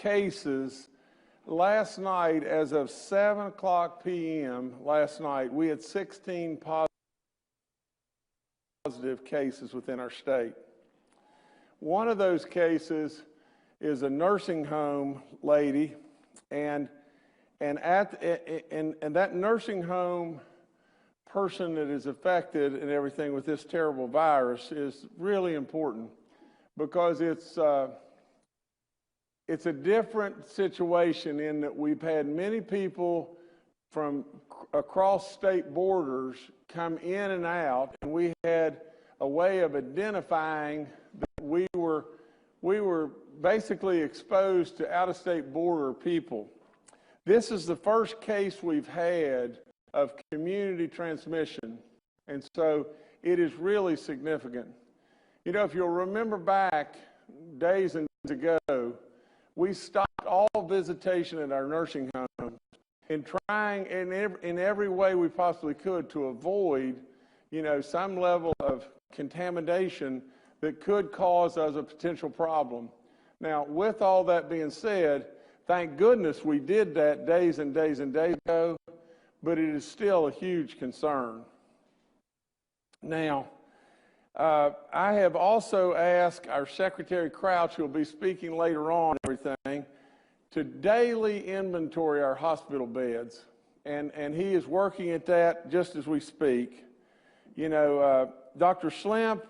cases. Last night, as of 7:00 p.m. last night, we had 16 positive cases within our state. One of those cases is a nursing home lady, and that nursing home person that is affected and everything with this terrible virus is really important, because it's a different situation in that we've had many people from across state borders come in and out, and we had a way of identifying that we were basically exposed to out-of-state border people. This is the first case we've had of community transmission, and so it is really significant. You know, if you'll remember back days and days ago, we stopped all visitation at our nursing homes and trying in every way we possibly could to avoid, you know, some level of contamination that could cause us a potential problem. Now, with all that being said, thank goodness we did that days and days and days ago, but it is still a huge concern. Now, I have also asked our Secretary Crouch, who will be speaking later on, everything, to daily inventory our hospital beds, and he is working at that just as we speak. You know, Dr. Schlemp,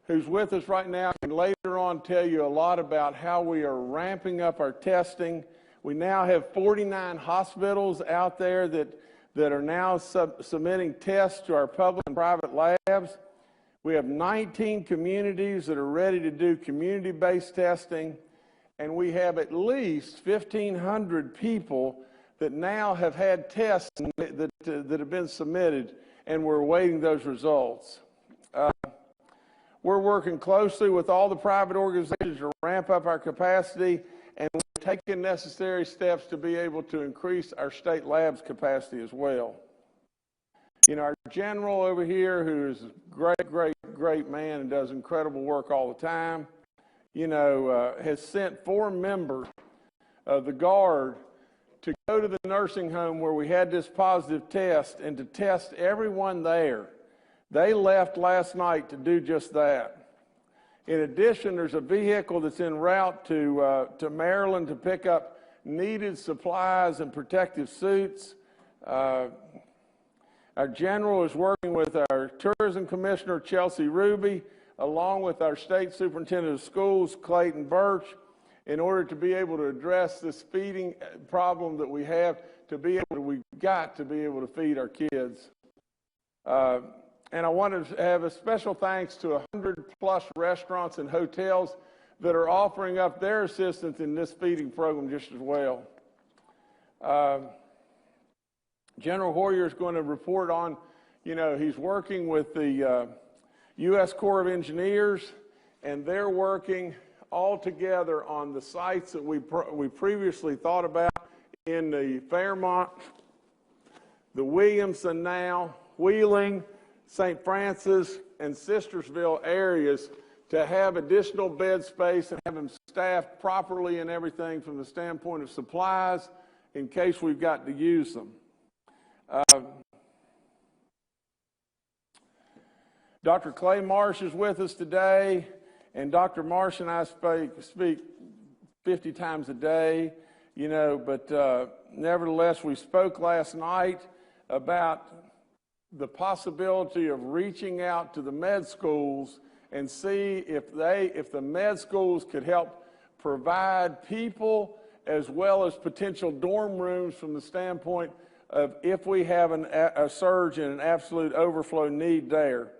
who's with us right now, can later on tell you a lot about how we are ramping up our testing. We now have 49 hospitals out there that are now submitting tests to our public and private labs. We have 19 communities that are ready to do community-based testing, and we have at least 1,500 people that now have had tests that have been submitted, and we're awaiting those results. We're working closely with all the private organizations to ramp up our capacity, and we're taking necessary steps to be able to increase our state labs capacity as well. You know, our general over here, who is a great man and does incredible work all the time, you know, has sent 4 members of the Guard to go to the nursing home where we had this positive test and to test everyone there. They left last night to do just that. In addition, there's a vehicle that's en route to Maryland to pick up needed supplies and protective suits. Our general is working with our tourism commissioner, Chelsea Ruby, along with our state superintendent of schools, Clayton Birch, in order to be able to address this feeding problem that we have. We've got to be able to feed our kids. And I want to have a special thanks to 100+ restaurants and hotels that are offering up their assistance in this feeding program just as well. General Hoyer is going to report on, you know, he's working with the U.S. Corps of Engineers, and they're working all together on the sites that we previously thought about in the Fairmont, the Williamson now, Wheeling, St. Francis, and Sistersville areas to have additional bed space and have them staffed properly and everything from the standpoint of supplies in case we've got to use them. Dr. Clay Marsh is with us today, and Dr. Marsh and I speak 50 times a day, you know, but nevertheless, we spoke last night about the possibility of reaching out to the med schools and see if the med schools could help provide people as well as potential dorm rooms from the standpoint of if we have a surge and an absolute overflow need there.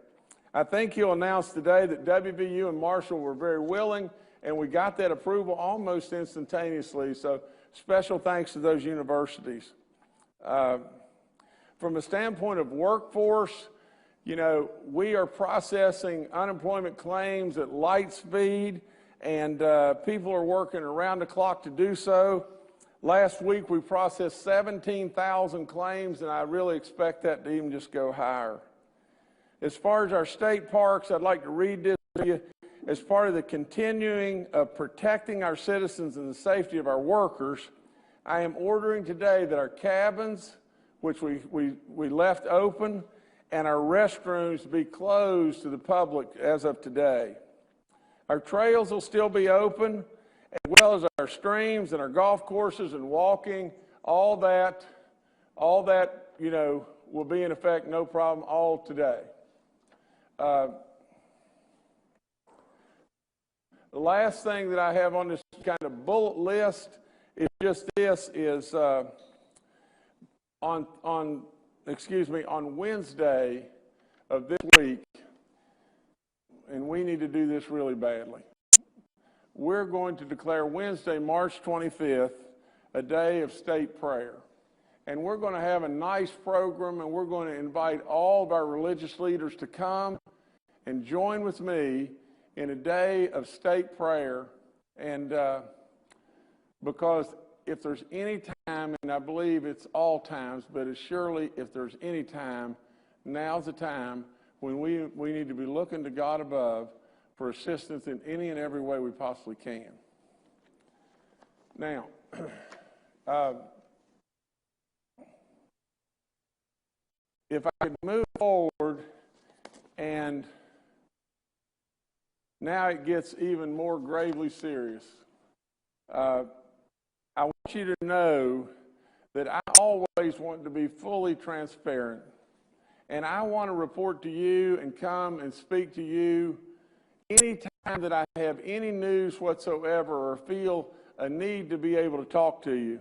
I think he'll announce today that WVU and Marshall were very willing, and we got that approval almost instantaneously, so special thanks to those universities. From a standpoint of workforce, you know, we are processing unemployment claims at light speed, and people are working around the clock to do so. Last week, we processed 17,000 claims, and I really expect that to even just go higher. As far as our state parks, I'd like to read this to you. as part of the continuing of protecting our citizens and the safety of our workers, I am ordering today that our cabins, which we left open, and our restrooms be closed to the public as of today. Our trails will still be open, as well as our streams and our golf courses and walking. All that, will be in effect, no problem, all today. The last thing that I have on this kind of bullet list is just this: is on Wednesday of this week, and we need to do this really badly. We're going to declare Wednesday, March 25th, a day of state prayer. And we're going to have a nice program, and we're going to invite all of our religious leaders to come and join with me in a day of state prayer. And because if there's any time, and I believe it's all times, but it's surely if there's any time, now's the time when we need to be looking to God above for assistance in any and every way we possibly can. Now, if I could move forward, and now it gets even more gravely serious. I want you to know that I always want to be fully transparent, and I want to report to you and come and speak to you anytime that I have any news whatsoever or feel a need to be able to talk to you.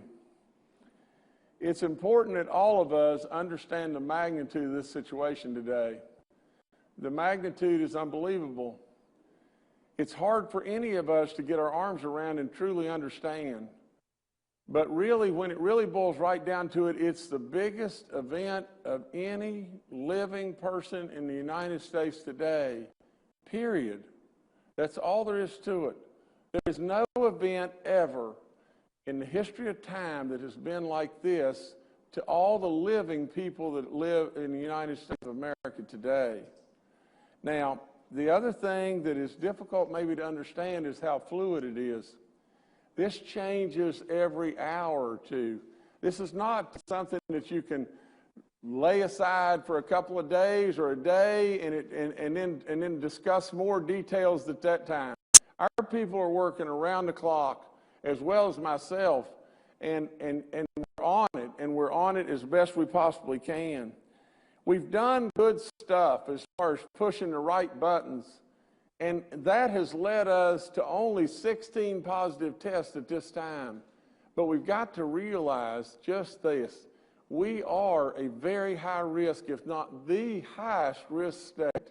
It's important that all of us understand the magnitude of this situation today. The magnitude is unbelievable. It's hard for any of us to get our arms around and truly understand. But really, when it really boils right down to it, it's the biggest event of any living person in the United States today, period. That's all there is to it. There is no event ever in the history of time that has been like this to all the living people that live in the United States of America today. Now, the other thing that is difficult maybe to understand is how fluid it is. This changes every hour or two. This is not something that you can lay aside for a couple of days or a day and then discuss more details at that time. Our people are working around the clock, as well as myself, and we're on it, and we're on it as best we possibly can. We've done good stuff as far as pushing the right buttons, and that has led us to only 16 positive tests at this time. But we've got to realize just this: we are a very high risk, if not the highest risk state.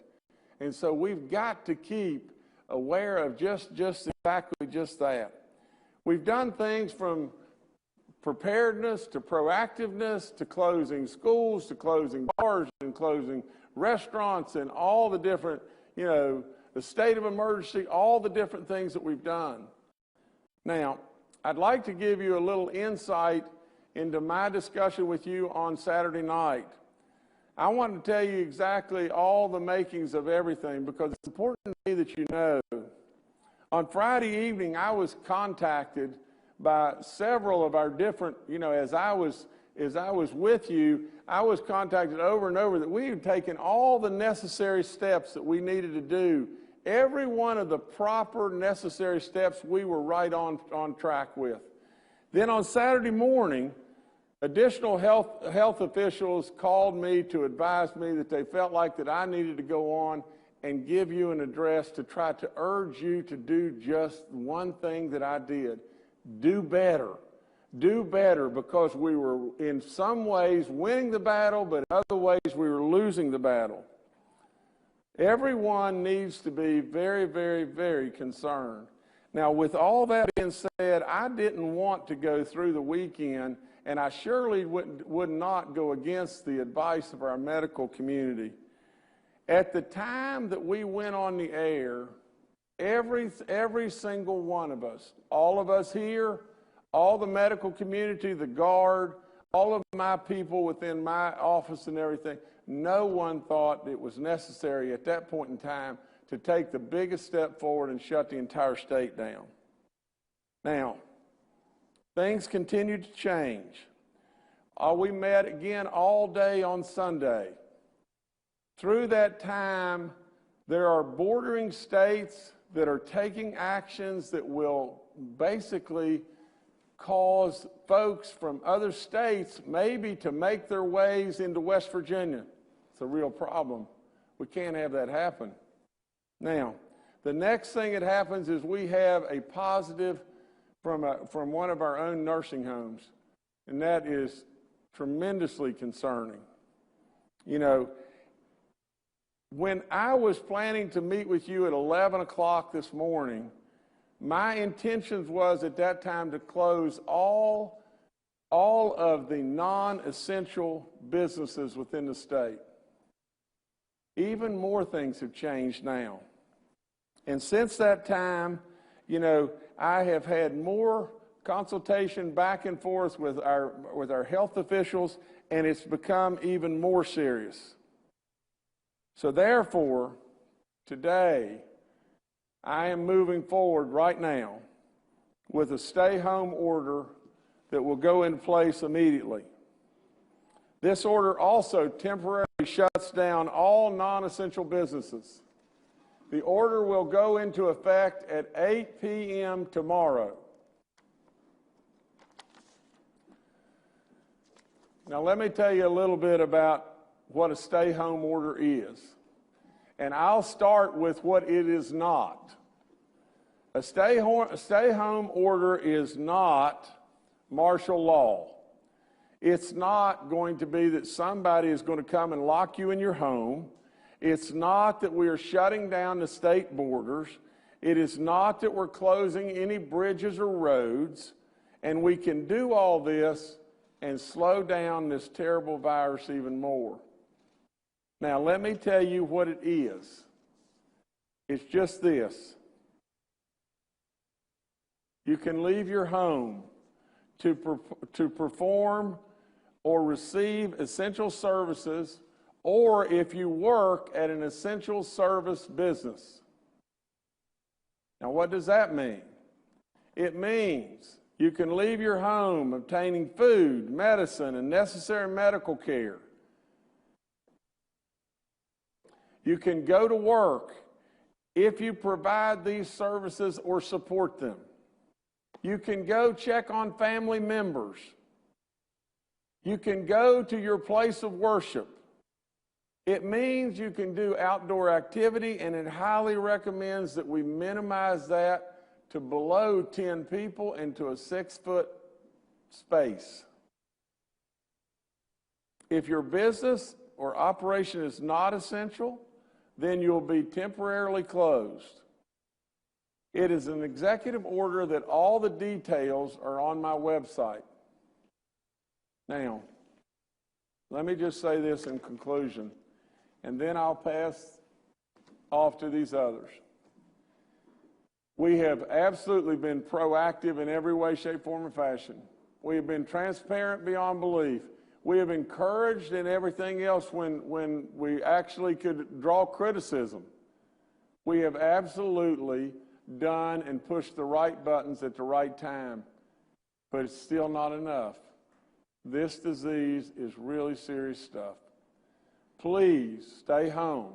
And so we've got to keep aware of just exactly that. We've done things from preparedness to proactiveness to closing schools, to closing bars and closing restaurants and all the different, the state of emergency, all the different things that we've done. Now, I'd like to give you a little insight into my discussion with you on Saturday night. I want to tell you exactly all the makings of everything, because it's important to me that you know. On Friday evening, I was contacted by several of our different, as I was with you, I was contacted over and over that we had taken all the necessary steps that we needed to do. Every one of the proper necessary steps we were right on track with. Then on Saturday morning, additional health officials called me to advise me that they felt like that I needed to go on and give you an address to try to urge you to do just one thing that I did. Do better. Do better, because we were in some ways winning the battle, but in other ways we were losing the battle. Everyone needs to be very, very, very concerned. Now, with all that being said, I didn't want to go through the weekend, and I surely would not go against the advice of our medical community. At the time that we went on the air, every single one of us, all of us here, all the medical community, the Guard, all of my people within my office and everything, no one thought it was necessary at that point in time to take the biggest step forward and shut the entire state down. Now, things continue to change. We met again all day on Sunday. Through that time, there are bordering states that are taking actions that will basically cause folks from other states maybe to make their ways into West Virginia. It's a real problem. We can't have that happen. Now, the next thing that happens is we have a positive from one of our own nursing homes, and that is tremendously concerning. You know, when I was planning to meet with you at 11 o'clock this morning, my intentions was at that time to close all of the non-essential businesses within the state. Even more things have changed now. And since that time, you know, I have had more consultation back and forth with our health officials, and it's become even more serious. So therefore, today, I am moving forward right now with a stay-home order that will go in place immediately. This order also temporarily shuts down all non-essential businesses. The order will go into effect at 8 p.m. tomorrow. Now, let me tell you a little bit about what a stay-home order is. And I'll start with what it is not. A stay-home order is not martial law. It's not going to be that somebody is going to come and lock you in your home. It's not that we are shutting down the state borders. It is not that we're closing any bridges or roads. And we can do all this and slow down this terrible virus even more. Now, let me tell you what it is. It's just this. You can leave your home to perform or receive essential services, or if you work at an essential service business. Now, what does that mean? It means you can leave your home obtaining food, medicine, and necessary medical care. You can go to work if you provide these services or support them. You can go check on family members. You can go to your place of worship. It means you can do outdoor activity, and it highly recommends that we minimize that to below 10 people into a 6-foot space. If your business or operation is not essential, then you'll be temporarily closed. It is an executive order that all the details are on my website. Now, let me just say this in conclusion, and then I'll pass off to these others. We have absolutely been proactive in every way, shape, form, and fashion. We have been transparent beyond belief. We have encouraged in everything else when we actually could draw criticism. We have absolutely done and pushed the right buttons at the right time, but it's still not enough. This disease is really serious stuff. Please stay home.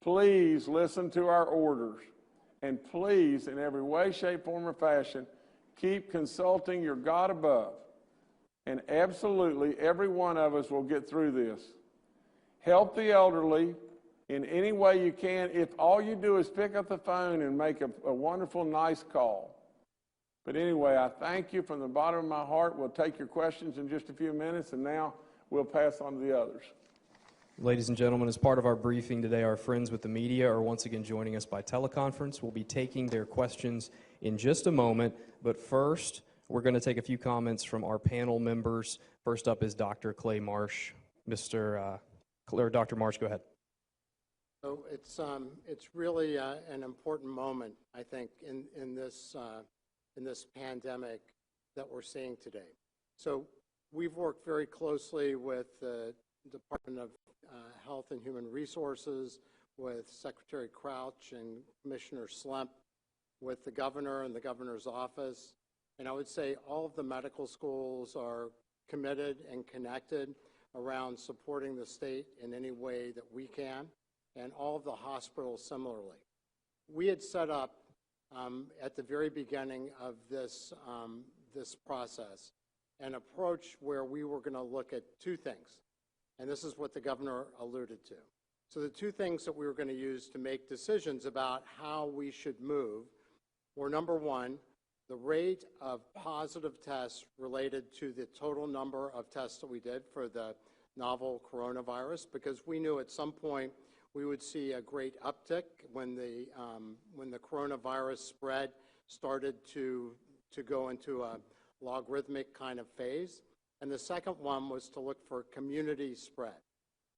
Please listen to our orders. And please, in every way, shape, form, or fashion, keep consulting your God above. And absolutely, every one of us will get through this. Help the elderly in any way you can. If all you do is pick up the phone and make a wonderful, nice call. But anyway, I thank you from the bottom of my heart. We'll take your questions in just a few minutes, and now we'll pass on to the others. Ladies and gentlemen, as part of our briefing today, our friends with the media are once again joining us by teleconference. We'll be taking their questions in just a moment, but first, we're going to take a few comments from our panel members. First up is Dr. Clay Marsh. Dr. Marsh, go ahead. So it's really an important moment, I think, in this pandemic that we're seeing today. So we've worked very closely with the Department of Health and Human Resources, with Secretary Crouch and Commissioner Slemp, with the governor and the governor's office. And I would say all of the medical schools are committed and connected around supporting the state in any way that we can, and all of the hospitals similarly. We had set up at the very beginning of this process an approach where we were going to look at two things, and this is what the governor alluded to. So the two things that we were going to use to make decisions about how we should move were, number one, the rate of positive tests related to the total number of tests that we did for the novel coronavirus, because we knew at some point we would see a great uptick when the coronavirus spread started to go into a logarithmic kind of phase. And the second one was to look for community spread,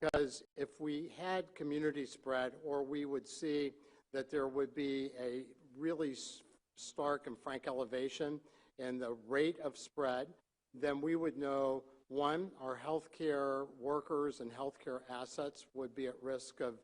because if we had community spread, or we would see that there would be a really stark and frank elevation in the rate of spread, then we would know, one, our healthcare workers and healthcare assets would be at risk of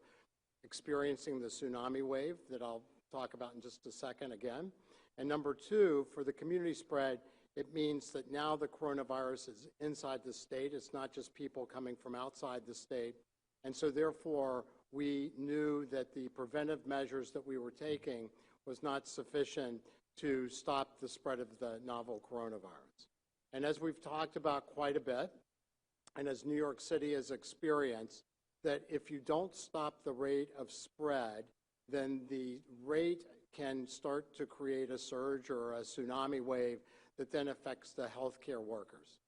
experiencing the tsunami wave that I'll talk about in just a second again. And number two, for the community spread, it means that now the coronavirus is inside the state. It's not just people coming from outside the state. And so therefore, we knew that the preventive measures that we were taking was not sufficient to stop the spread of the novel coronavirus. And as we've talked about quite a bit, and as New York City has experienced, that if you don't stop the rate of spread, then the rate can start to create a surge or a tsunami wave that then affects the healthcare workers.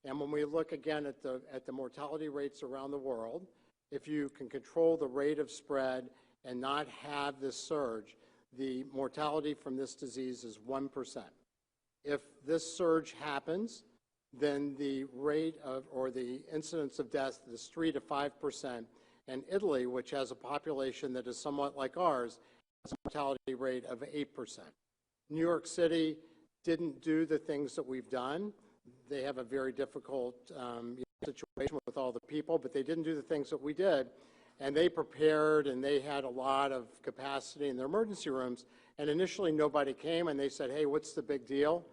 And when we look again at the mortality rates around the world, if you can control the rate of spread and not have this surge, the mortality from this disease is 1%. If this surge happens, then the rate of, or the incidence of death is 3 to 5%. And Italy, which has a population that is somewhat like ours, has a mortality rate of 8%. New York City didn't do the things that we've done. They have a very difficult situation with all the people, but they didn't do the things that we did. And they prepared, and they had a lot of capacity in their emergency rooms. And initially nobody came, and they said, hey, what's the big deal?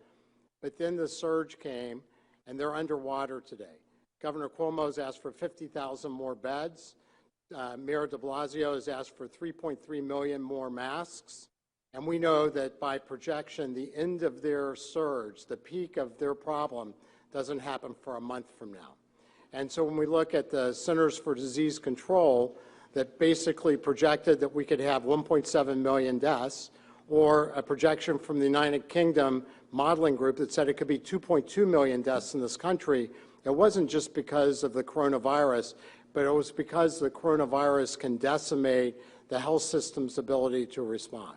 But then the surge came, and they're underwater today. Governor Cuomo's asked for 50,000 more beds. Mayor de Blasio has asked for 3.3 million more masks. And we know that by projection, the end of their surge, the peak of their problem, doesn't happen for a month from now. And so when we look at the Centers for Disease Control that basically projected that we could have 1.7 million deaths, or a projection from the United Kingdom modeling group that said it could be 2.2 million deaths in this country, it wasn't just because of the coronavirus, but it was because the coronavirus can decimate the health system's ability to respond.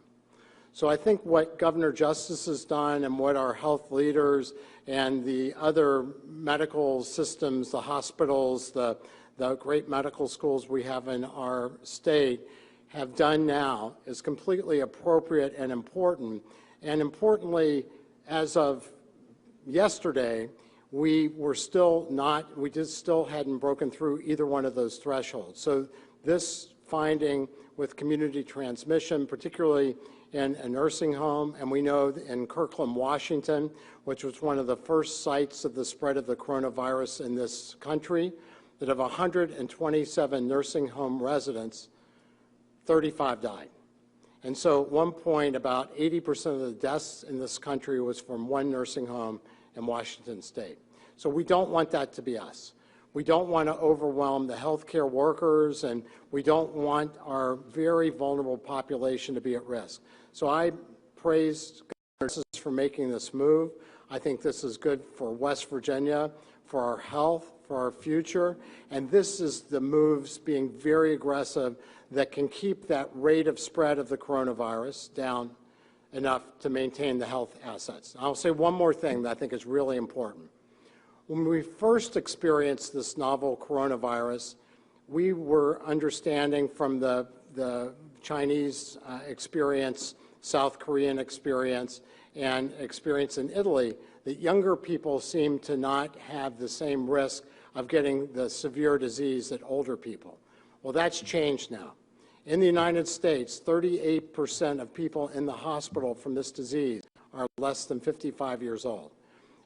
So I think what Governor Justice has done, and what our health leaders and the other medical systems, the hospitals, the great medical schools we have in our state have done now, is completely appropriate and important. And importantly, as of yesterday, we still hadn't broken through either one of those thresholds. So this finding with community transmission, particularly in a nursing home, and we know in Kirkland, Washington, which was one of the first sites of the spread of the coronavirus in this country, that of 127 nursing home residents, 35 died. And so at one point, about 80% of the deaths in this country was from one nursing home in Washington State. So we don't want that to be us. We don't want to overwhelm the healthcare workers, and we don't want our very vulnerable population to be at risk. So I praise Governor for making this move. I think this is good for West Virginia, for our health, for our future, and this is the moves being very aggressive that can keep that rate of spread of the coronavirus down enough to maintain the health assets. I'll say one more thing that I think is really important. When we first experienced this novel coronavirus, we were understanding from the Chinese experience, South Korean experience, and experience in Italy, that younger people seem to not have the same risk of getting the severe disease that older people. Well, that's changed now. In the United States, 38% of people in the hospital from this disease are less than 55 years old.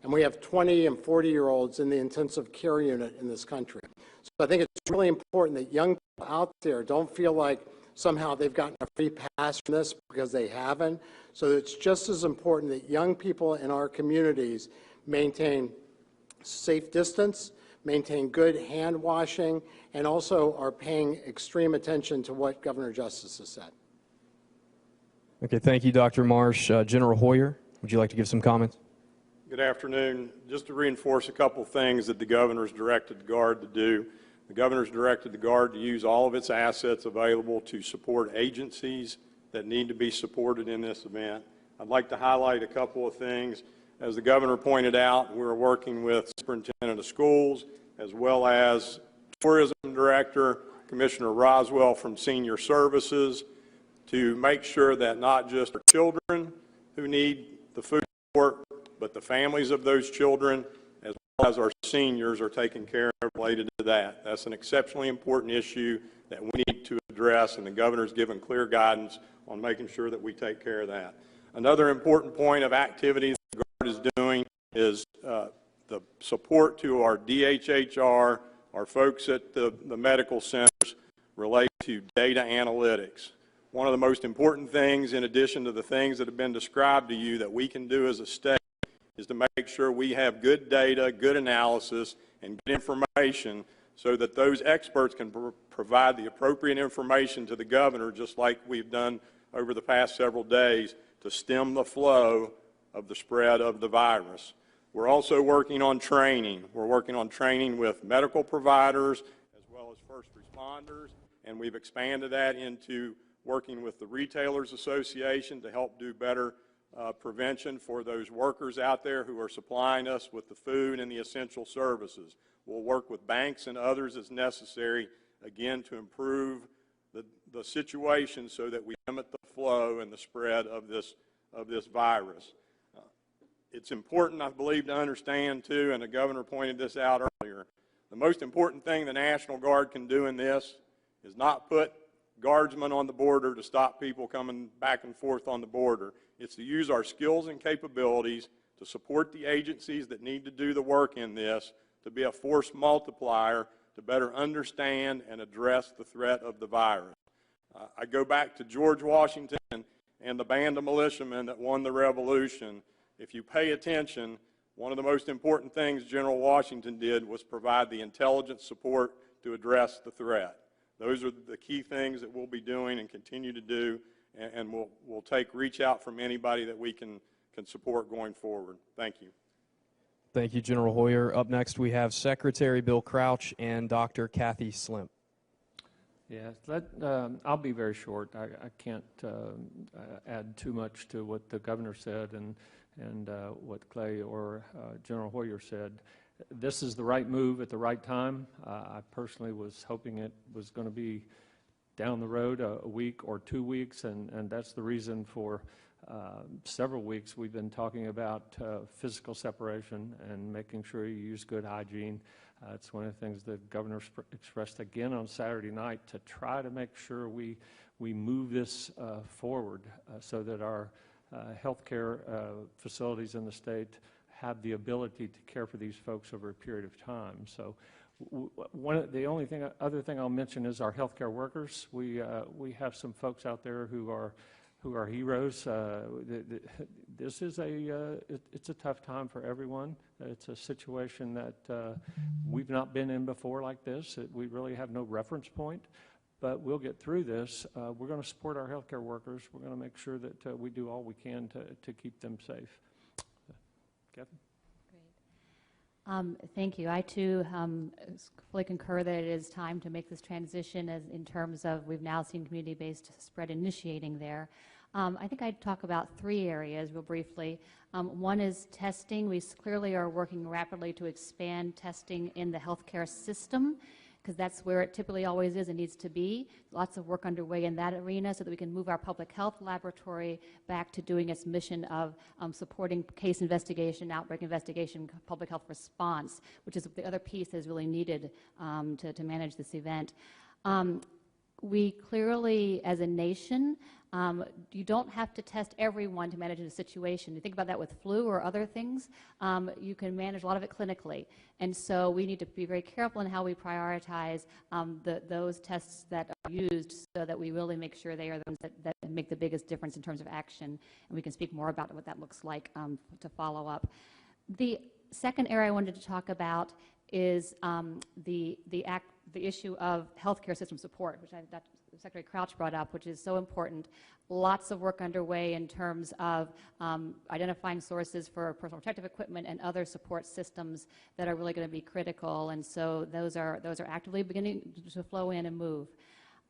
And we have 20 and 40-year-olds in the intensive care unit in this country. So I think it's really important that young people out there don't feel like somehow they've gotten a free pass from this, because they haven't. So it's just as important that young people in our communities maintain safe distance, maintain good hand washing, and also are paying extreme attention to what Governor Justice has said. Okay, thank you, Dr. Marsh. General Hoyer, would you like to give some comments? Good afternoon. Just to reinforce a couple of things that the governor's directed the Guard to do. The governor's directed the Guard to use all of its assets available to support agencies that need to be supported in this event. I'd like to highlight a couple of things. As the governor pointed out, we're working with Superintendent of Schools as well as Tourism Director, Commissioner Roswell from Senior Services, to make sure that not just our children who need the food support, but the families of those children as well as our seniors are taken care of related to that. That's an exceptionally important issue that we need to address, and the governor's given clear guidance on making sure that we take care of that. Another important point of activities the Guard is doing is the support to our DHHR, our folks at the medical centers related to data analytics. One of the most important things, in addition to the things that have been described to you, that we can do as a state is to make sure we have good data, good analysis, and good information so that those experts can provide the appropriate information to the governor, just like we've done over the past several days, to stem the flow of the spread of the virus. We're also working on training. We're working on training with medical providers as well as first responders, and we've expanded that into working with the Retailers Association to help do better prevention for those workers out there who are supplying us with the food and the essential services. We'll work with banks and others as necessary, again, to improve the situation so that we limit the flow and the spread of this virus. It's important, I believe, to understand, too, and the governor pointed this out earlier, the most important thing the National Guard can do in this is not put guardsmen on the border to stop people coming back and forth on the border. It's to use our skills and capabilities to support the agencies that need to do the work in this, to be a force multiplier, to better understand and address the threat of the virus. I go back to George Washington and the band of militiamen that won the Revolution. If you pay attention, one of the most important things General Washington did was provide the intelligence support to address the threat. Those are the key things that we'll be doing and continue to do, and we'll reach out from anybody that we can support going forward. Thank you. Thank you, General Hoyer. Up next, we have Secretary Bill Crouch and Dr. Kathy Slimp. Yeah, I'll be very short. I can't add too much to what the governor said and what Clay or General Hoyer said. This is the right move at the right time. I personally was hoping it was going to be down the road a week or 2 weeks, and that's the reason for several weeks we've been talking about physical separation and making sure you use good hygiene. It's one of the things the governor expressed again on Saturday night, to try to make sure we move this forward so that our healthcare facilities in the state have the ability to care for these folks over a period of time. So the other thing I'll mention is our healthcare workers. We have some folks out there who are heroes. This is it's a tough time for everyone. It's a situation that we've not been in before like this. We really have no reference point, but we'll get through this. We're going to support our healthcare workers. We're going to make sure that we do all we can to keep them safe. Kevin? Great. Thank you. I, too, fully concur that it is time to make this transition in terms of we've now seen community-based spread initiating there. I think I'd talk about 3 areas real briefly. One is testing. We clearly are working rapidly to expand testing in the healthcare system, because that's where it typically always is and needs to be. Lots of work underway in that arena so that we can move our public health laboratory back to doing its mission of supporting case investigation, outbreak investigation, public health response, which is the other piece that is really needed to manage this event. we clearly, as a nation, you don't have to test everyone to manage a situation. You think about that with flu or other things, you can manage a lot of it clinically. And so we need to be very careful in how we prioritize those tests that are used so that we really make sure they are the ones that make the biggest difference in terms of action. And we can speak more about what that looks like to follow up. The second area I wanted to talk about is the issue of healthcare system support, which Secretary Crouch brought up, which is so important. Lots of work underway in terms of identifying sources for personal protective equipment and other support systems that are really going to be critical, and so those are actively beginning to flow in and move.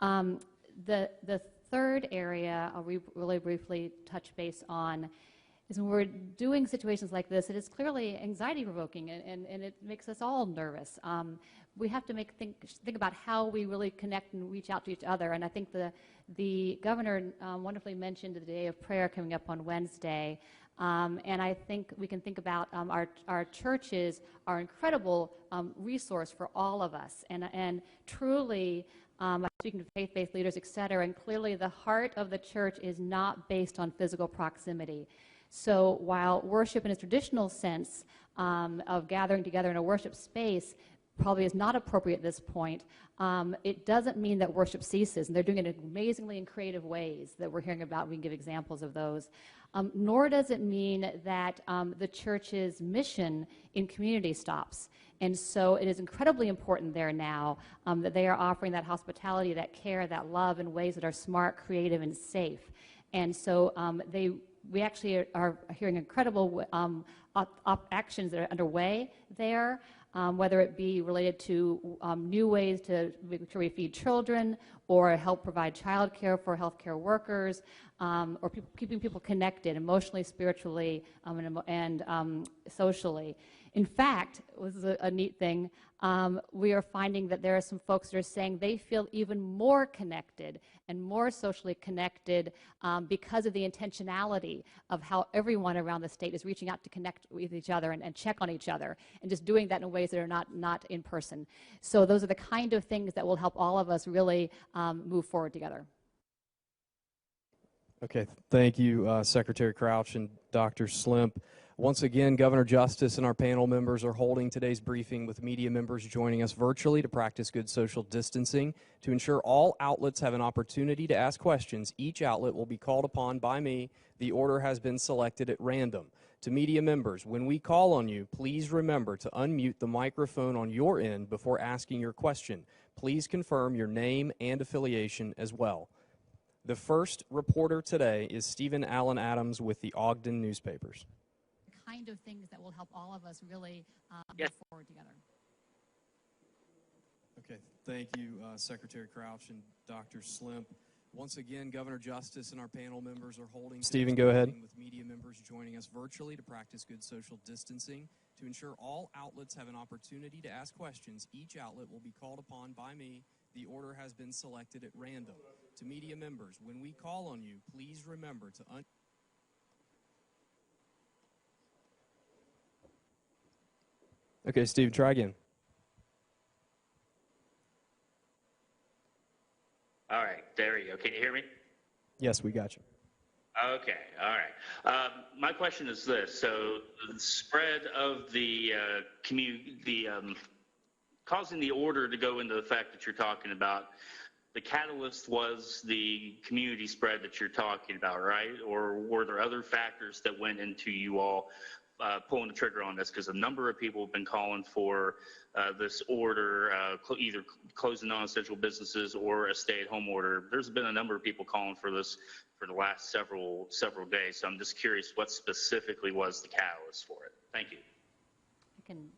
The third area I'll really briefly touch base on is when we're doing situations like this, it is clearly anxiety-provoking, and it makes us all nervous. We have to think about how we really connect and reach out to each other, and I think the governor wonderfully mentioned the day of prayer coming up on Wednesday, and I think we can think about our churches are incredible resource for all of us, and truly, I'm speaking to faith-based leaders, et cetera, and clearly the heart of the church is not based on physical proximity. So while worship in its traditional sense of gathering together in a worship space probably is not appropriate at this point, it doesn't mean that worship ceases, and they're doing it amazingly in creative ways that we're hearing about. We can give examples of those. Nor does it mean that the church's mission in community stops. And so it is incredibly important there now that they are offering that hospitality, that care, that love in ways that are smart, creative, and safe. And so we actually are hearing incredible actions that are underway there, whether it be related to new ways to make sure we feed children or help provide child care for healthcare workers, or keeping people connected emotionally, spiritually, and socially. In fact, this is a neat thing, we are finding that there are some folks that are saying they feel even more connected and more socially connected because of the intentionality of how everyone around the state is reaching out to connect with each other and check on each other, and just doing that in ways that are not in person. So those are the kind of things that will help all of us really move forward together. Okay, thank you, Secretary Crouch and Dr. Slimp. Once again, Governor Justice and our panel members are holding today's briefing with media members joining us virtually to practice good social distancing. To ensure all outlets have an opportunity to ask questions, each outlet will be called upon by me. The order has been selected at random. To media members, when we call on you, please remember to unmute the microphone on your end before asking your question. Please confirm your name and affiliation as well. The first reporter today is Stephen Allen Adams with the Ogden newspapers. Kind of things that will help all of us really move forward together. Okay, thank you, Secretary Crouch and Dr. Slimp. Once again, Governor Justice and our panel members are holding. Stephen, go ahead. With media members joining us virtually to practice good social distancing. To ensure all outlets have an opportunity to ask questions, each outlet will be called upon by me. The order has been selected at random. To media members, when we call on you, please remember to Okay, Steve, try again. All right, there you go. Can you hear me? Yes, we got you. Okay, all right. My question is this. So the spread of the causing the order to go into the fact that you're talking about, the catalyst was the community spread that you're talking about, right? Or were there other factors that went into you all pulling the trigger on this? Because a number of people have been calling for this order, either closing non-essential businesses or a stay-at-home order. There's been a number of people calling for this for the last several days. So I'm just curious what specifically was the catalyst for it. Thank you. Can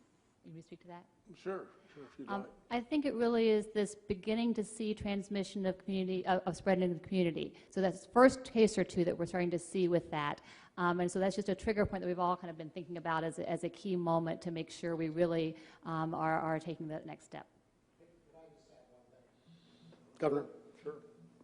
you speak to that? Sure, if you'd like. I think it really is this beginning to see transmission of community, of spread into the community. So that's the first case or two that we're starting to see with that. And so that's just a trigger point that we've all kind of been thinking about as a key moment to make sure we really are taking that next step. Governor? Sure.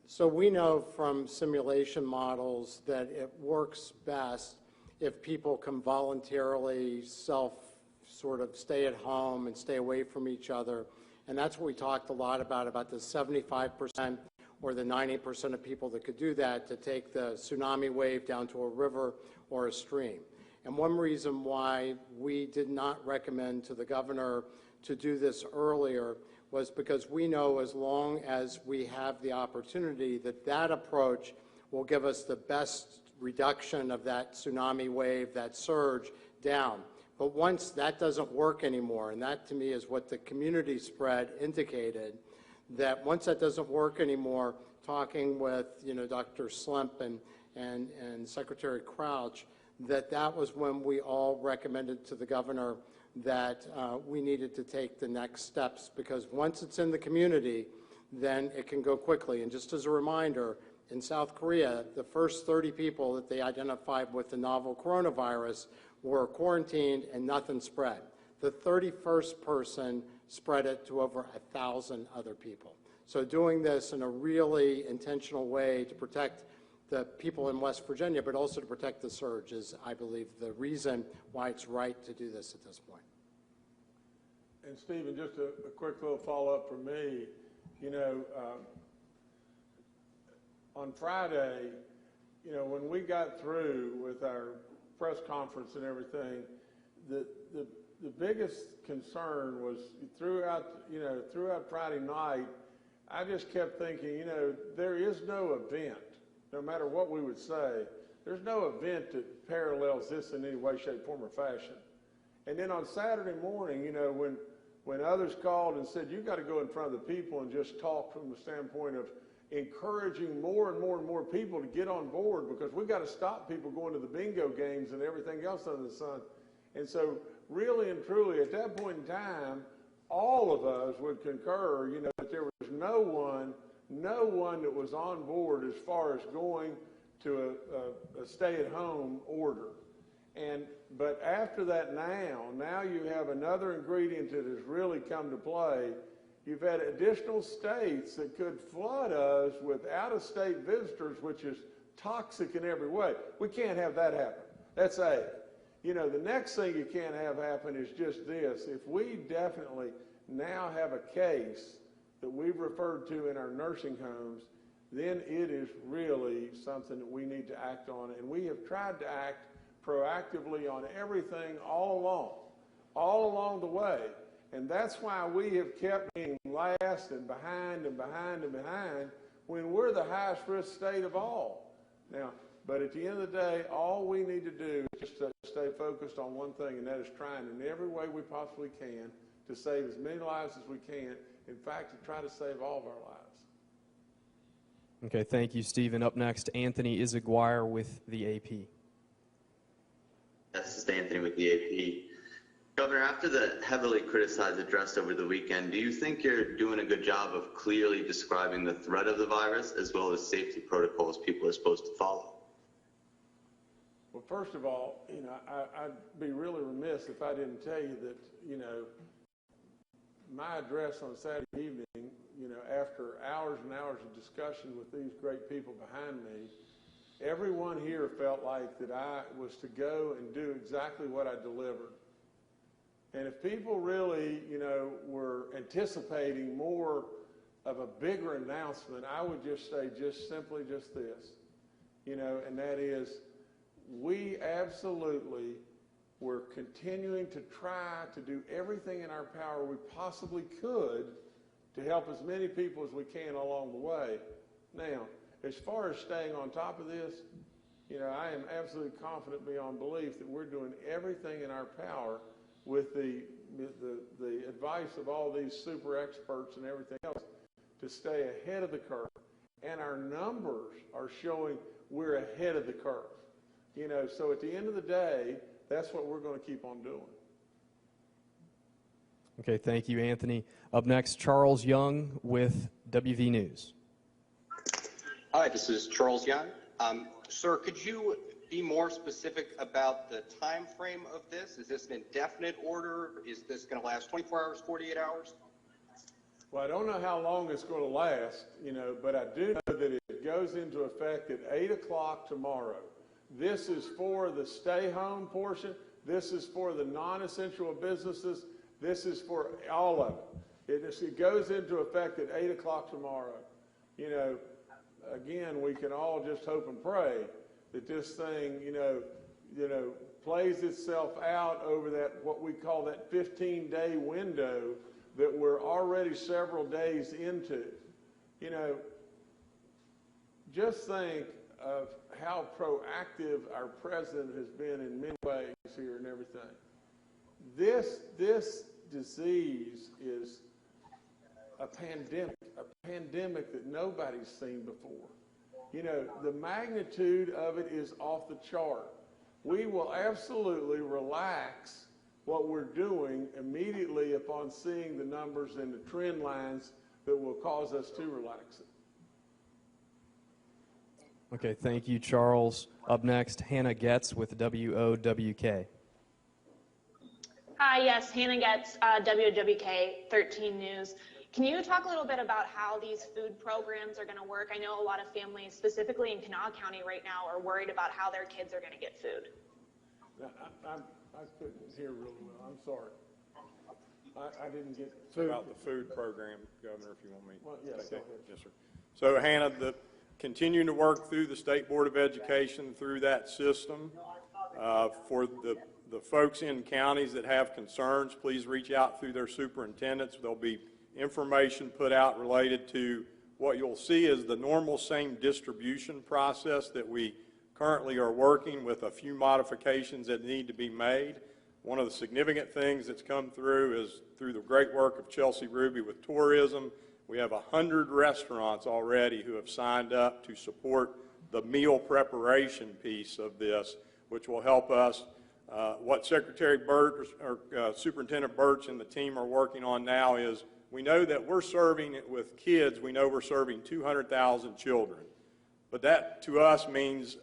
So we know from simulation models that it works best if people can voluntarily sort of stay at home and stay away from each other. And that's what we talked a lot about the 75% or the 90% of people that could do that to take the tsunami wave down to a river or a stream. And one reason why we did not recommend to the governor to do this earlier was because we know as long as we have the opportunity that that approach will give us the best reduction of that tsunami wave, that surge down. But once that doesn't work anymore, and that to me is what the community spread indicated, that once that doesn't work anymore, talking with Dr. Slimp and Secretary Crouch, that was when we all recommended to the governor that we needed to take the next steps, because once it's in the community, then it can go quickly. And just as a reminder, in South Korea, the first 30 people that they identified with the novel coronavirus were quarantined and nothing spread. The 31st person spread it to over 1,000 other people. So doing this in a really intentional way to protect the people in West Virginia, but also to protect the surge is, I believe, the reason why it's right to do this at this point. And Stephen, just a quick little follow-up from me. On Friday, when we got through with our press conference and everything, the biggest concern was throughout Friday night, I just kept thinking, there is no event, no matter what we would say, there's no event that parallels this in any way, shape, form, or fashion. And then on Saturday morning, when others called and said, you've got to go in front of the people and just talk from the standpoint of encouraging more and more and more people to get on board, because we've got to stop people going to the bingo games and everything else under the sun. And so really and truly at that point in time, all of us would concur, that there was no one that was on board as far as going to a stay-at-home order. But after that now you have another ingredient that has really come to play. You've had additional states that could flood us with out-of-state visitors, which is toxic in every way. We can't have that happen. That's A. The next thing you can't have happen is just this. If we definitely now have a case that we've referred to in our nursing homes, then it is really something that we need to act on. And we have tried to act proactively on everything all along the way. And that's why we have kept being last and behind and behind and behind when we're the highest risk state of all. Now, but at the end of the day, all we need to do is just stay focused on one thing, and that is trying in every way we possibly can to save as many lives as we can. In fact, to try to save all of our lives. Okay, thank you, Stephen. Up next, Anthony Izaguirre with the AP. This is Anthony with the AP. Governor, after the heavily criticized address over the weekend, do you think you're doing a good job of clearly describing the threat of the virus as well as safety protocols people are supposed to follow? Well, first of all, I'd be really remiss if I didn't tell you that, my address on Saturday evening, after hours and hours of discussion with these great people behind me, everyone here felt like that I was to go and do exactly what I delivered. And if people really, were anticipating more of a bigger announcement, I would just say simply this, and that is we absolutely were continuing to try to do everything in our power we possibly could to help as many people as we can along the way. Now, as far as staying on top of this, I am absolutely confident beyond belief that we're doing everything in our power with the advice of all these super experts and everything else to stay ahead of the curve. And our numbers are showing we're ahead of the curve. So at the end of the day, that's what we're going to keep on doing. Okay, thank you, Anthony. Up next, Charles Young with WV News. Hi, this is Charles Young. Sir, could you be more specific about the time frame of this? Is this an indefinite order? Is this going to last 24 hours, 48 hours? Well, I don't know how long it's going to last, but I do know that it goes into effect at 8 o'clock tomorrow. This is for the stay-home portion. This is for the non-essential businesses. This is for all of it. It goes into effect at 8 o'clock tomorrow. again, we can all just hope and pray that this thing, plays itself out over that, what we call that 15-day window that we're already several days into. Just think of how proactive our president has been in many ways here and everything. This disease is a pandemic that nobody's seen before. The magnitude of it is off the chart. We will absolutely relax what we're doing immediately upon seeing the numbers and the trend lines that will cause us to relax it. Okay, thank you, Charles. Up next, Hannah Getz with WOWK. Hi, yes, Hannah Getz, WWK 13 News. Can you talk a little bit about how these food programs are going to work? I know a lot of families, specifically in Kanawha County right now, are worried about how their kids are going to get food. I couldn't hear really well. I'm sorry. I didn't get food. About the food program, Governor, if you want me to yes, take that. Yes, sir. So, Hannah, continuing to work through the State Board of Education through that system. For the folks in counties that have concerns, please reach out through their superintendents. There'll be information put out related to what you'll see is the normal same distribution process that we currently are working with, a few modifications that need to be made. One of the significant things that's come through is through the great work of Chelsea Ruby with tourism. We have 100 restaurants already who have signed up to support the meal preparation piece of this, which will help us. What Secretary Birch or Superintendent Birch and the team are working on now is we know that we're serving it with kids. We know we're serving 200,000 children. But that, to us, means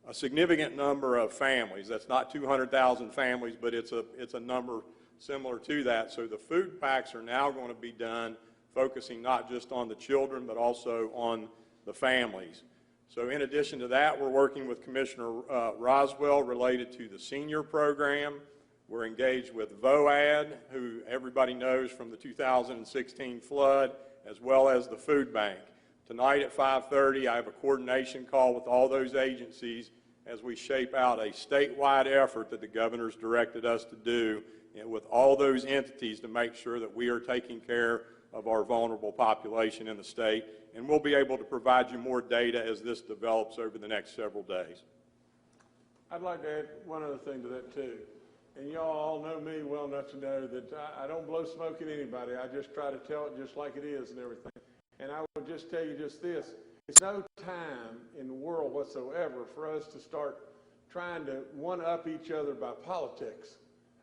a significant number of families. That's not 200,000 families, but it's a number similar to that. So the food packs are now going to be done focusing not just on the children, but also on the families. So in addition to that, we're working with Commissioner Roswell related to the senior program. We're engaged with VOAD, who everybody knows from the 2016 flood, as well as the food bank. Tonight at 5:30, I have a coordination call with all those agencies as we shape out a statewide effort that the governor's directed us to do with all those entities to make sure that we are taking care of our vulnerable population in the state. And we'll be able to provide you more data as this develops over the next several days. I'd like to add one other thing to that, too. And y'all all know me well enough to know that I don't blow smoke at anybody. I just try to tell it just like it is and everything. And I would just tell you just this. It's no time in the world whatsoever for us to start trying to one-up each other by politics.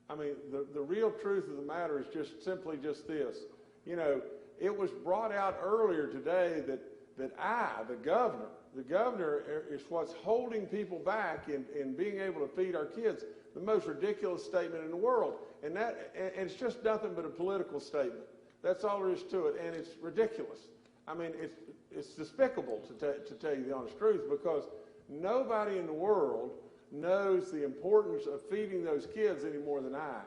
I mean, the real truth of the matter is just simply just this. It was brought out earlier today that the governor is what's holding people back in being able to feed our kids. The most ridiculous statement in the world. And it's just nothing but a political statement. That's all there is to it, and it's ridiculous. I mean, it's despicable to tell you the honest truth, because nobody in the world knows the importance of feeding those kids any more than I.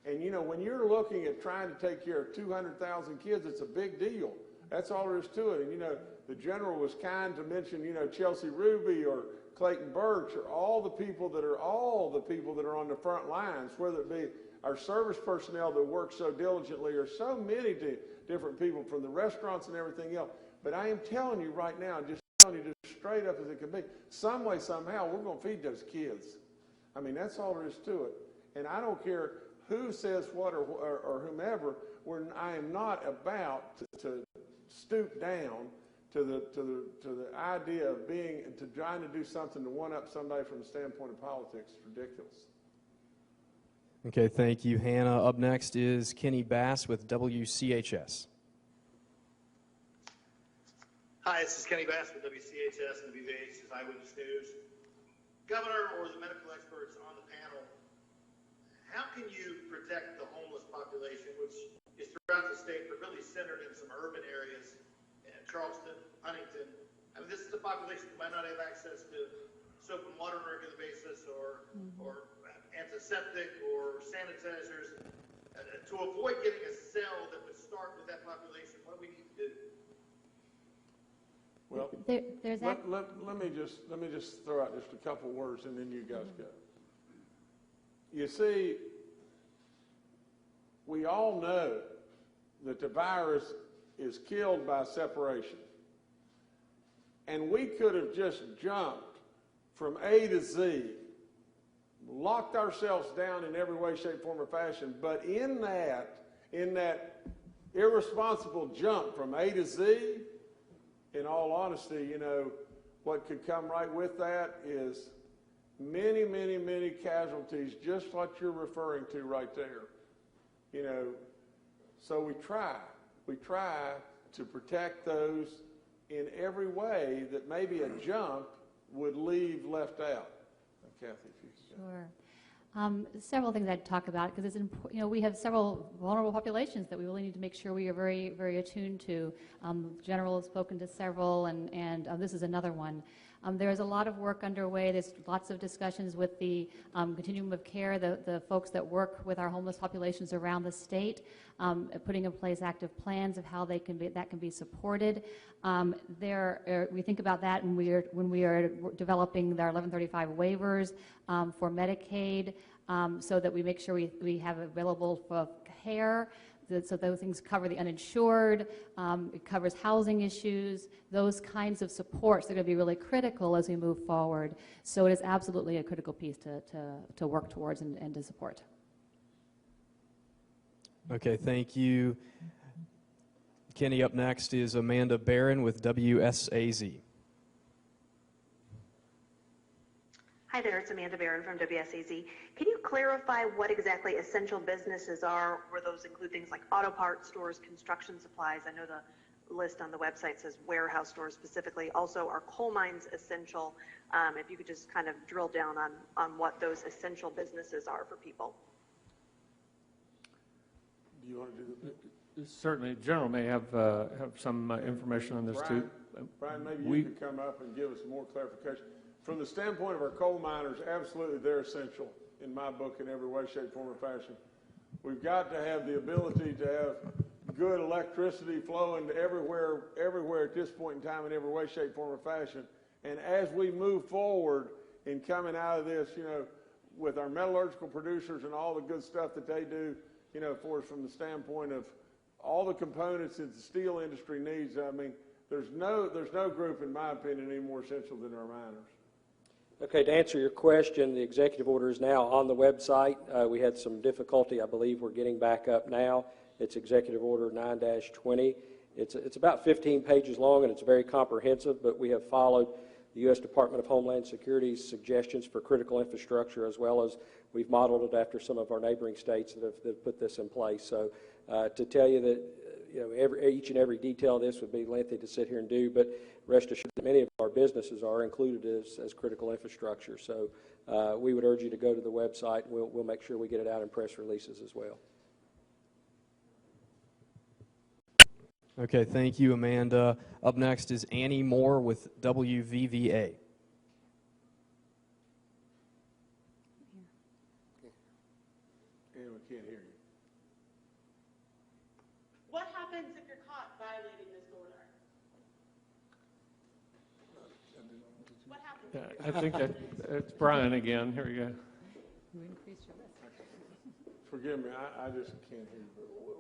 And, when you're looking at trying to take care of 200,000 kids, it's a big deal. That's all there is to it. And, the general was kind to mention, Chelsea Ruby or Clayton Birch or all the people that are on the front lines, whether it be our service personnel that work so diligently or so many different people from the restaurants and everything else. But I am telling you right now, just straight up as it can be, some way, somehow, we're going to feed those kids. I mean, that's all there is to it. And I don't care who says what or whomever, I am not about to stoop down to the idea of trying to do something to one up somebody from the standpoint of politics. It's ridiculous. Okay, thank you, Hannah. Up next is Kenny Bass with WCHS. Hi, this is Kenny Bass with WCHS and WVH's Eyewitness News. Governor or the medical experts on the panel, how can you protect the homeless population, which is throughout the state, but really centered in some urban areas, in Charleston, Huntington? I mean, this is a population that might not have access to soap and water on a regular basis, or antiseptic or sanitizers. To avoid getting a cell that would start with that population, what do we need to do? Well, There's let me just throw out just a couple words and then you guys go. You see, we all know that the virus is killed by separation. And we could have just jumped from A to Z, locked ourselves down in every way, shape, form, or fashion. But in that irresponsible jump from A to Z, in all honesty, you know, what could come right with that is many, many, many casualties, just what you're referring to right there. You know, so we try to protect those in every way that maybe a jump would leave left out. Kathy, if you could. Sure. Several things I'd talk about, because it's important. You know, we have several vulnerable populations that we really need to make sure we are very, very attuned to. General has spoken to several, and this is another one. There is a lot of work underway. There's lots of discussions with the continuum of care, the folks that work with our homeless populations around the state, putting in place active plans of how that can be supported. We think about that when we are developing our 1135 waivers for Medicaid, so that we make sure we have available for care. So those things cover the uninsured, it covers housing issues, those kinds of supports that are going to be really critical as we move forward. So it is absolutely a critical piece to work towards and to support. Okay, thank you. Kenny, up next is Amanda Barron with WSAZ. Hi there, it's Amanda Barron from WSAZ. Can you clarify what exactly essential businesses are, where those include things like auto parts stores, construction supplies? I know the list on the website says warehouse stores specifically. Also, are coal mines essential? If you could just kind of drill down on what those essential businesses are for people. Do you want to do the Certainly, General may have some information on this too. Brian, maybe you could come up and give us more clarification. From the standpoint of our coal miners, absolutely they're essential in my book in every way, shape, form, or fashion. We've got to have the ability to have good electricity flowing everywhere at this point in time in every way, shape, form, or fashion. And as we move forward in coming out of this, you know, with our metallurgical producers and all the good stuff that they do, you know, for us from the standpoint of all the components that the steel industry needs, I mean, there's no group, in my opinion, any more essential than our miners. Okay, to answer your question, the executive order is now on the website. We had some difficulty. I believe we're getting back up now. It's Executive Order 9-20. It's about 15 pages long, and it's very comprehensive, but we have followed the U.S. Department of Homeland Security's suggestions for critical infrastructure, as well as we've modeled it after some of our neighboring states that have put this in place. So to tell you that, you know, each and every detail of this would be lengthy to sit here and do, but rest assured that many of our businesses are included as critical infrastructure. So we would urge you to go to the website, and we'll make sure we get it out in press releases as well. Okay, thank you, Amanda. Up next is Annie Moore with WVVA. And we can't hear you. What happens if you're caught violating this order? What happens? Yeah, I think that it's Brian again. Here we go. You increased your risk. Forgive me, I just can't hear you.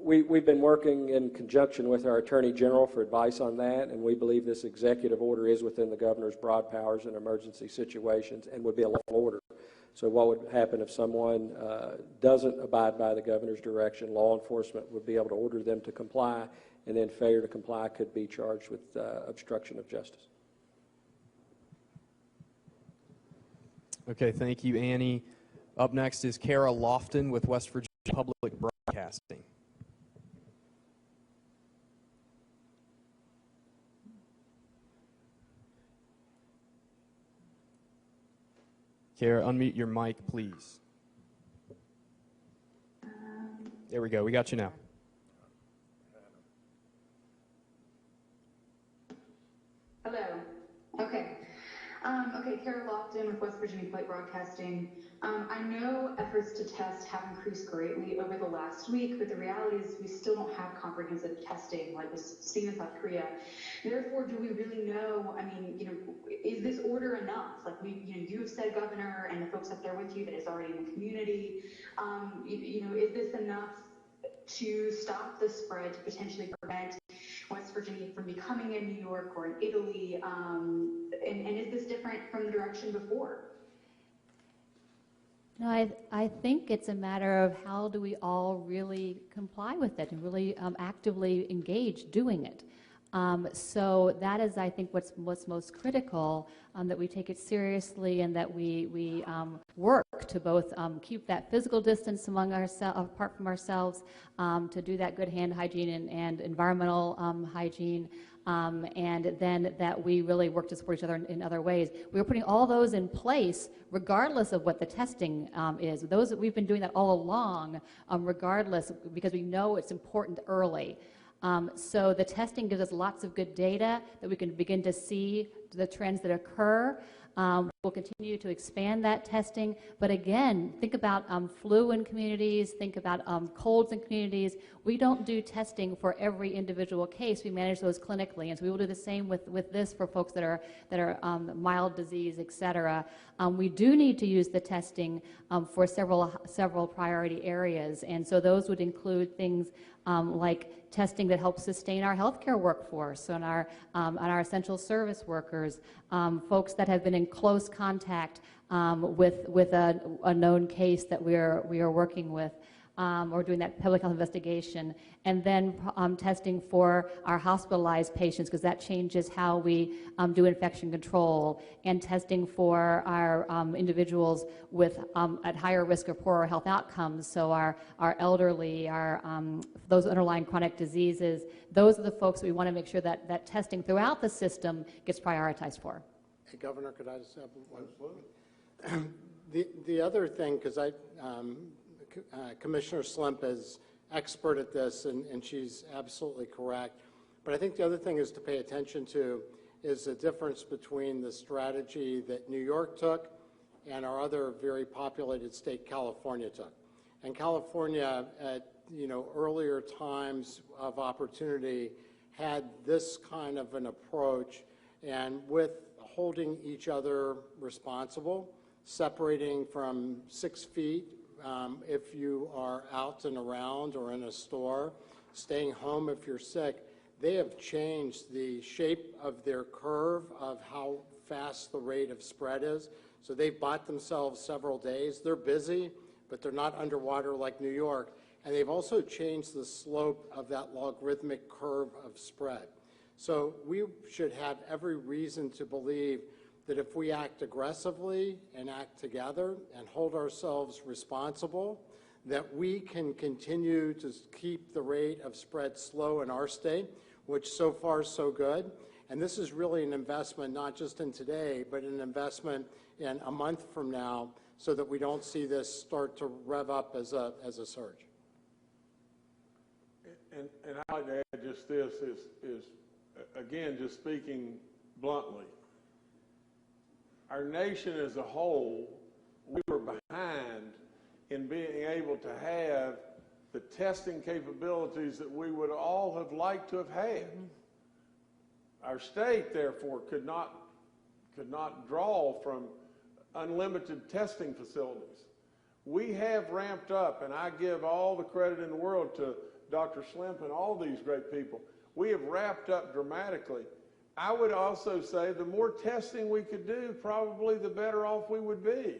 We've been working in conjunction with our Attorney General for advice on that, and we believe this executive order is within the governor's broad powers in emergency situations and would be a lawful order. So what would happen if someone doesn't abide by the governor's direction? Law enforcement would be able to order them to comply, and then failure to comply could be charged with obstruction of justice. Okay, thank you, Annie. Up next is Kara Lofton with West Virginia Public Broadcasting. Kara, unmute your mic, please. There we go. We got you now. Hello. Okay. Okay, Kara Lofton with West Virginia Flight Broadcasting. I know efforts to test have increased greatly over the last week, but the reality is we still don't have comprehensive testing like was seen in South Korea. Therefore, do we really know, I mean, is this order enough? Like you have said, Governor, and the folks up there with you, that it's already in the community. Is this enough to stop the spread, to potentially prevent West Virginia from becoming in New York or in Italy? And is this different from the direction before? No, I think it's a matter of how do we all really comply with it and really actively engage doing it. So that is, I think, what's most critical, that we take it seriously and that we work to both keep that physical distance apart from ourselves, to do that good hand hygiene and environmental hygiene, and then that we really work to support each other in other ways. We're putting all those in place regardless of what the testing is. Those that we've been doing that all along, regardless, because we know it's important early. So the testing gives us lots of good data that we can begin to see the trends that occur. We'll continue to expand that testing. But again, think about flu in communities, think about colds in communities. We don't do testing for every individual case. We manage those clinically. And so we will do the same with this for folks that are mild disease, et cetera. We do need to use the testing for several priority areas. And so those would include things like testing that helps sustain our healthcare workforce and our essential service workers, folks that have been in close contact with a known case that we are working with, or doing that public health investigation, and then testing for our hospitalized patients, because that changes how we do infection control, and testing for our individuals with at higher risk of poorer health outcomes, so our elderly, those underlying chronic diseases. Those are the folks that we want to make sure that testing throughout the system gets prioritized for. Hey, Governor, could I just have one? The other thing, because Commissioner Slimp is expert at this, and she's absolutely correct. But I think the other thing is to pay attention to is the difference between the strategy that New York took and our other very populated state, California, took. And California, at earlier times of opportunity, had this kind of an approach, and with holding each other responsible, separating from 6 feet if you are out and around or in a store, staying home if you're sick. They have changed the shape of their curve of how fast the rate of spread is. So they've bought themselves several days. They're busy, but they're not underwater like New York. And they've also changed the slope of that logarithmic curve of spread. So we should have every reason to believe that if we act aggressively and act together and hold ourselves responsible, that we can continue to keep the rate of spread slow in our state, which so far so good. And this is really an investment not just in today, but an investment in a month from now, so that we don't see this start to rev up as a surge. And I'd like to add just this is again, just speaking bluntly, our nation as a whole, we were behind in being able to have the testing capabilities that we would all have liked to have had. Our state, therefore, could not draw from unlimited testing facilities. We have ramped up, and I give all the credit in the world to Dr. Slimp and all these great people. We have ramped up dramatically. I would also say the more testing we could do, probably the better off we would be.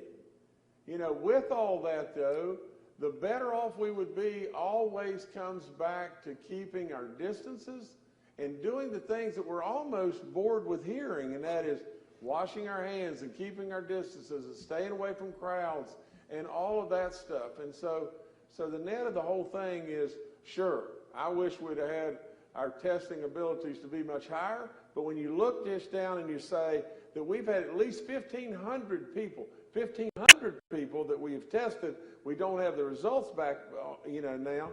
With all that, though, the better off we would be always comes back to keeping our distances and doing the things that we're almost bored with hearing, and that is washing our hands and keeping our distances and staying away from crowds and all of that stuff. And so the net of the whole thing is, sure, I wish we'd have had our testing abilities to be much higher, but when you look just down and you say that we've had at least 1,500 people that we have tested, we don't have the results back, now,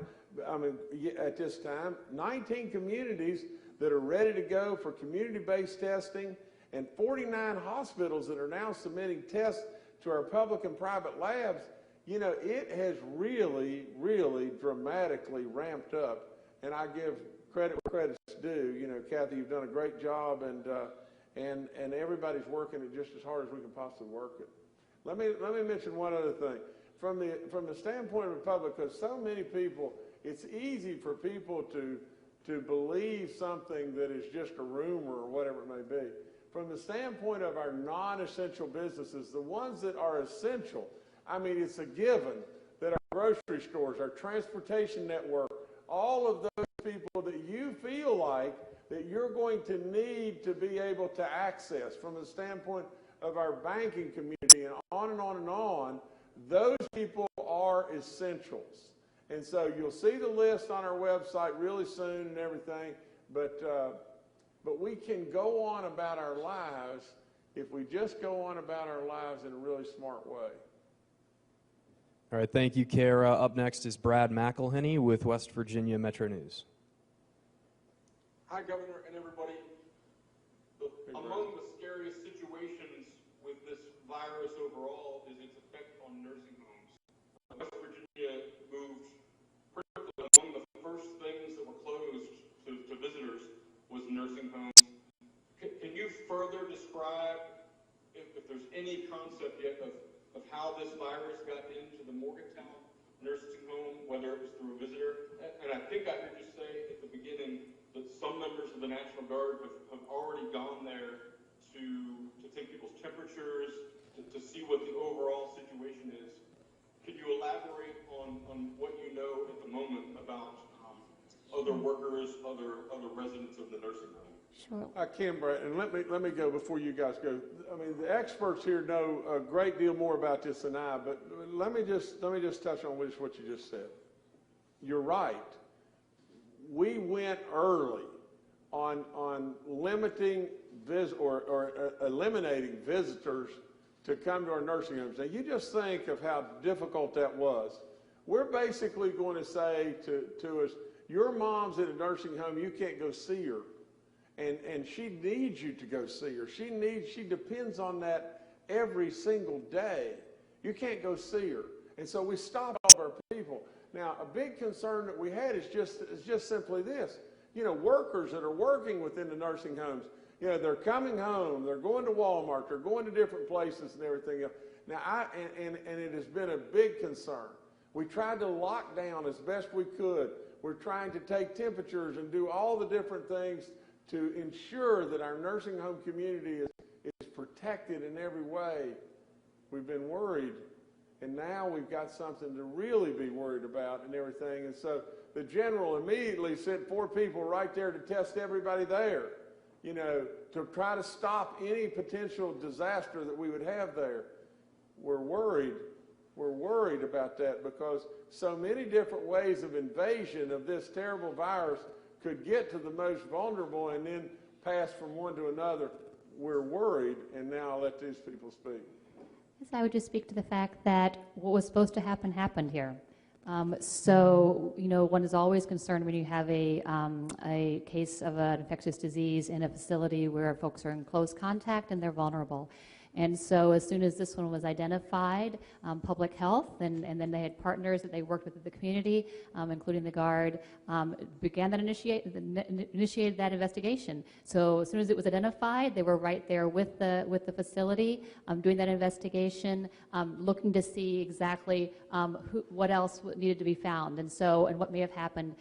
at this time, 19 communities that are ready to go for community-based testing, and 49 hospitals that are now submitting tests to our public and private labs, you know, it has really, really dramatically ramped up. And I give credit where credit's due. You know, Kathy, you've done a great job, and everybody's working it just as hard as we can possibly work it. Let me mention one other thing. From the standpoint of the public, because so many people, it's easy for people to believe something that is just a rumor or whatever it may be. From the standpoint of our non-essential businesses, the ones that are essential, I mean, it's a given that our grocery stores, our transportation network, all of those people that you feel like that you're going to need to be able to access from the standpoint of our banking community and on and on and on, those people are essentials. And so you'll see the list on our website really soon and everything, but we can go on about our lives if we just go on about our lives in a really smart way. All right, thank you, Kara. Up next is Brad McElhenney with West Virginia Metro News. Hi, Governor and everybody. Among the scariest situations with this virus overall is its effect on nursing homes. West Virginia moved pretty quickly. Among the first things that were closed to visitors was nursing homes. Can you further describe, if there's any concept yet, of how this virus got into the Morgantown nursing home, whether it was through a visitor? And I think I heard you say at the beginning that some members of the National Guard have already gone there to take people's temperatures, to see what the overall situation is. Can you elaborate on what you know at the moment about other workers, other residents of the nursing home? Sure. I can, Brad, and let me go before you guys go. I mean, the experts here know a great deal more about this than I, but let me just touch on what you just said. You're right. We went early on limiting or eliminating visitors to come to our nursing homes. Now, you just think of how difficult that was. We're basically going to say to us, your mom's in a nursing home, you can't go see her. And she needs you to go see her. She depends on that every single day. You can't go see her. And so we stopped all of our people. Now, a big concern that we had is just simply this. You know, workers that are working within the nursing homes, you know, they're coming home, they're going to Walmart, they're going to different places and everything else. Now, and it has been a big concern. We tried to lock down as best we could. We're trying to take temperatures and do all the different things to ensure that our nursing home community is protected in every way. We've been worried, and now we've got something to really be worried about and everything. And so the general immediately sent 4 people right there to test everybody there, you know, to try to stop any potential disaster that we would have there. We're worried. We're worried about that because so many different ways of invasion of this terrible virus could get to the most vulnerable and then pass from one to another. We're worried, and now I'll let these people speak. Yes, I would just speak to the fact that what was supposed to happen happened here. So, you know, one is always concerned when you have a case of an infectious disease in a facility where folks are in close contact and they're vulnerable. And so as soon as this one was identified, public health, and then they had partners that they worked with in the community, including the Guard, began that initiated that investigation. So as soon as it was identified, they were right there with the facility, doing that investigation, looking to see exactly what else needed to be found, and what may have happened.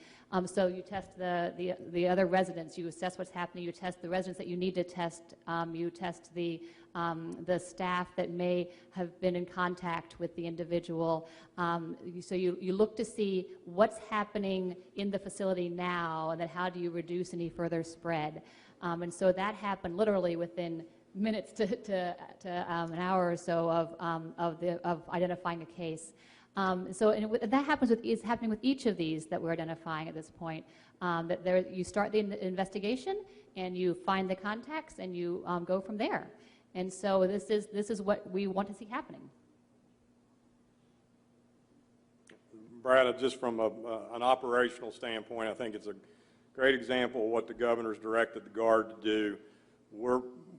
So you test the other residents, you assess what's happening, you test the residents that you need to test, you test the staff that may have been in contact with the individual. So you look to see what's happening in the facility now, and then how do you reduce any further spread. And so that happened literally within minutes to an hour or so of identifying a case. That is happening with each of these that we're identifying at this point. You start the investigation and you find the contacts and you go from there. And so this is what we want to see happening. Brad, just from an operational standpoint, I think it's a great example of what the governor's directed the Guard to do.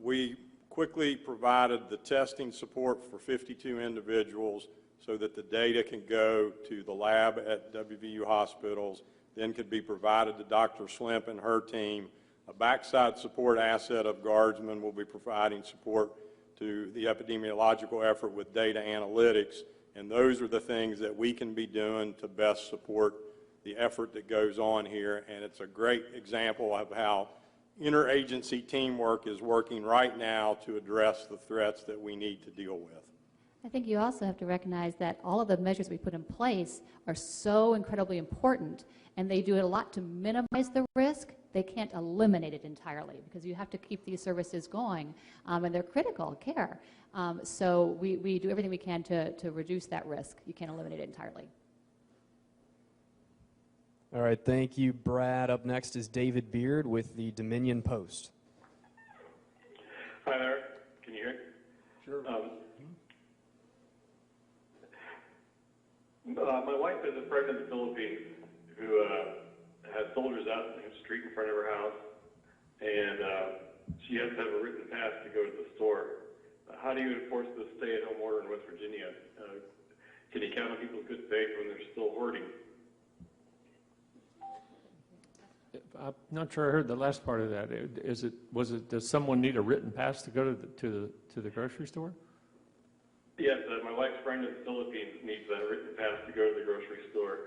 We quickly provided the testing support for 52 individuals so that the data can go to the lab at WVU hospitals, then could be provided to Dr. Slimp and her team. A backside support asset of Guardsmen will be providing support to the epidemiological effort with data analytics, and those are the things that we can be doing to best support the effort that goes on here, and it's a great example of how interagency teamwork is working right now to address the threats that we need to deal with. I think you also have to recognize that all of the measures we put in place are so incredibly important, and they do it a lot to minimize the risk. They can't eliminate it entirely because you have to keep these services going, and they're critical care. So we do everything we can to reduce that risk. You can't eliminate it entirely. All right, thank you, Brad. Up next is David Beard with the Dominion Post. Hi there. Can you hear me? Sure. My wife is a pregnant in the Philippines who has soldiers out in the street in front of her house, and she has to have a written pass to go to the store. How do you enforce the stay-at-home order in West Virginia? Can you count on people's good faith when they're still hoarding? I'm not sure I heard the last part of that. Does someone need a written pass to go to the grocery store? Yes, my wife's friend in the Philippines needs a written pass to go to the grocery store.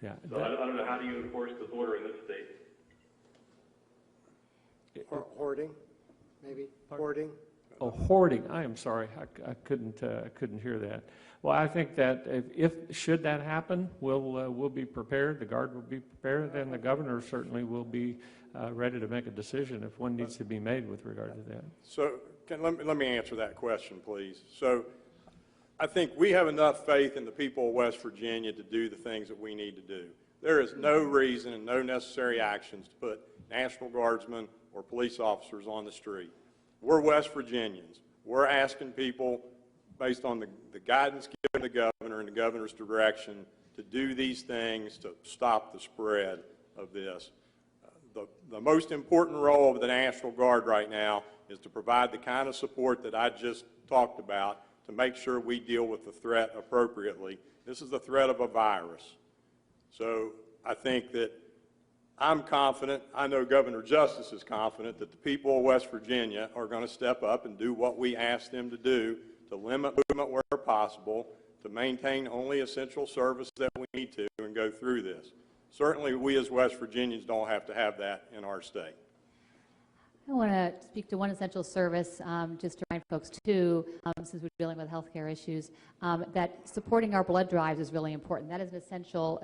Yeah. So I don't know, how do you enforce this order in this state? Hoarding, maybe? Hoarding? Oh, hoarding. I am sorry. I couldn't hear that. Well, I think that if should that happen, we'll be prepared. The Guard will be prepared. Then the governor certainly will be ready to make a decision if one needs to be made with regard to that. So let me answer that question, please. So I think we have enough faith in the people of West Virginia to do the things that we need to do. There is no reason and no necessary actions to put National Guardsmen or police officers on the street. We're West Virginians. We're asking people, based on the guidance given to the governor and the governor's direction, to do these things to stop the spread of this. The most important role of the National Guard right now is to provide the kind of support that I just talked about to make sure we deal with the threat appropriately. This is the threat of a virus. So I think that I'm confident, I know Governor Justice is confident, that the people of West Virginia are going to step up and do what we ask them to do to limit movement where possible, to maintain only essential service that we need to, and go through this. Certainly, we as West Virginians don't have to have that in our state. I want to speak to one essential service, just to remind folks too, since we're dealing with healthcare issues, that supporting our blood drives is really important. That is an essential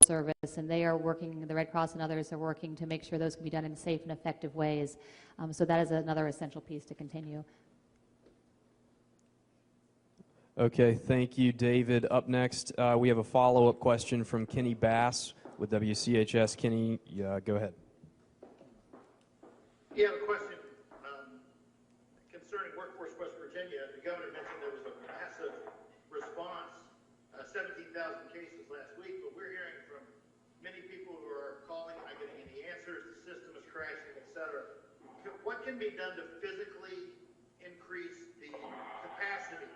service, and they are working, the Red Cross and others are working to make sure those can be done in safe and effective ways. So that is another essential piece to continue. Okay, thank you, David. Up next, we have a follow-up question from Kenny Bass with WCHS. Kenny, go ahead. Yeah, a question concerning Workforce West Virginia. The governor mentioned there was a massive response, 17,000 cases last week, but we're hearing from many people who are calling and not getting any answers. The system is crashing, et cetera. What can be done to physically increase the capacity